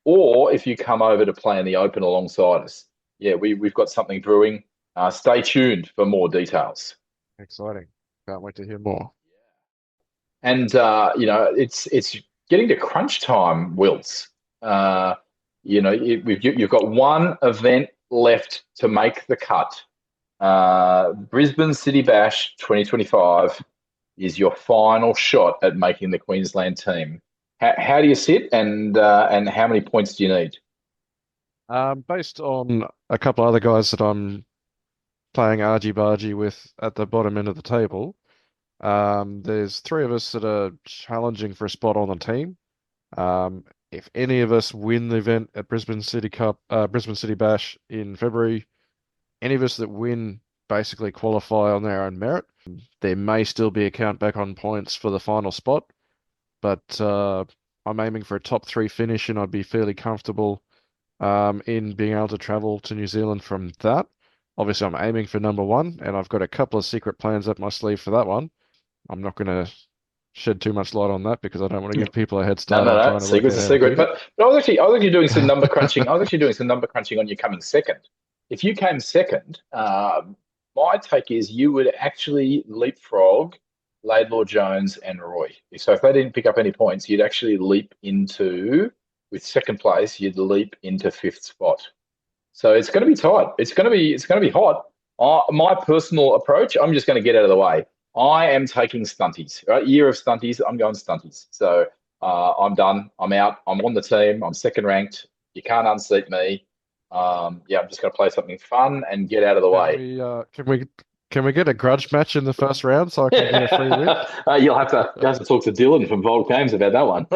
or if you come over to play in the open alongside us. Yeah, we've got something brewing. Stay tuned for more details. Exciting. Can't wait to hear more. And it's getting to crunch time, Wilts. You've got one event left to make the cut. Brisbane City Bash 2025 is your final shot at making the Queensland team. How do you sit, and how many points do you need? Based on a couple of other guys that I'm playing argy-bargy with at the bottom end of the table, there's 3 of us that are challenging for a spot on the team. If any of us win the event at Brisbane City Bash in February, any of us that win basically qualify on their own merit. There may still be a count back on points for the final spot, but I'm aiming for a top 3 finish, and I'd be fairly comfortable in being able to travel to New Zealand from that. Obviously, I'm aiming for number 1, and I've got a couple of secret plans up my sleeve for that one. I'm not going to shed too much light on that because I don't want to give people a head start. No. Secret's a secret. But I was actually doing some number crunching. I was actually doing some number crunching on you coming second. If you came second, my take is you would actually leapfrog Laidlaw, Jones, and Roy. So if they didn't pick up any points, you'd actually leap into, with second place, you'd leap into 5th spot. So it's going to be tight. It's going to be hot. My personal approach, I'm just going to get out of the way. I am taking stunties, right? Year of stunties. I'm going stunties. So I'm done. I'm out. I'm on the team. I'm second ranked. You can't unseat me. I'm just going to play something fun and get out of the way. Can we get a grudge match in the first round so I can get a free win? You'll have to talk to Dylan from Volt Games about that one.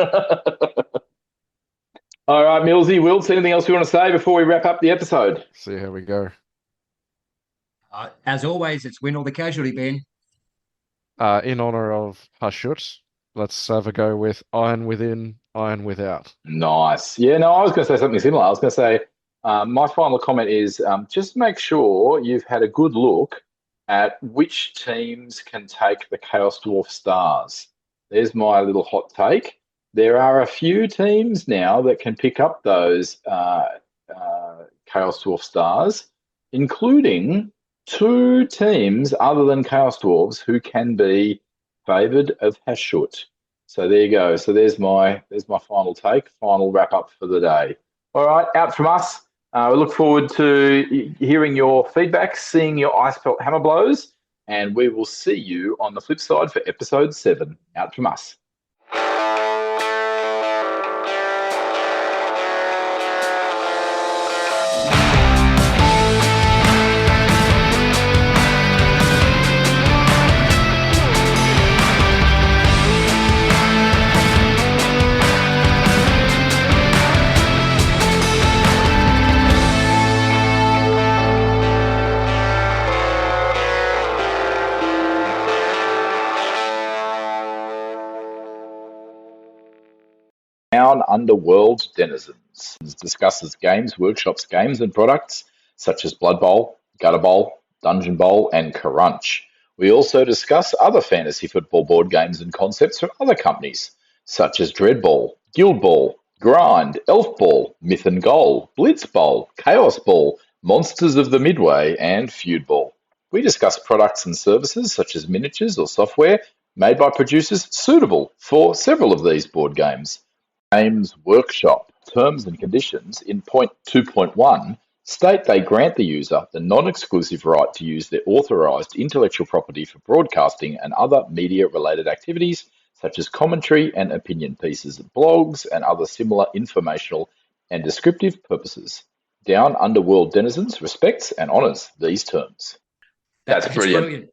All right, Millsy, Wilts, anything else you want to say before we wrap up the episode? See how we go. As always, it's win or the casualty, Ben. In honor of Hashut, let's have a go with iron within, iron without. Nice. Yeah, no, I was going to say something similar. I was going to say my final comment is just make sure you've had a good look at which teams can take the Chaos Dwarf stars. There's my little hot take. There are a few teams now that can pick up those Chaos Dwarf stars, including 2 teams other than Chaos Dwarves who can be favoured of Hashut. So there you go. So there's my final take, final wrap up for the day. All right, out from us. We look forward to hearing your feedback, seeing your Icepelt Hammerblows, and we will see you on the flip side for episode 7. Out from us. Underworld Denizens discusses games, workshops, games and products such as Blood Bowl, Gutter Bowl, Dungeon Bowl and Crunch. We also discuss other fantasy football board games and concepts from other companies such as Dread Ball, Guild Ball, Grind, Elf Ball, Myth and Goal, Blitz Bowl, Chaos Ball, Monsters of the Midway and Feud Ball. We discuss products and services such as miniatures or software made by producers suitable for several of these board games. Games Workshop terms and conditions in point 2.1 state they grant the user the non-exclusive right to use their authorised intellectual property for broadcasting and other media-related activities such as commentary and opinion pieces, blogs and other similar informational and descriptive purposes. Down Underworld Denizens respects and honours these terms. That's brilliant.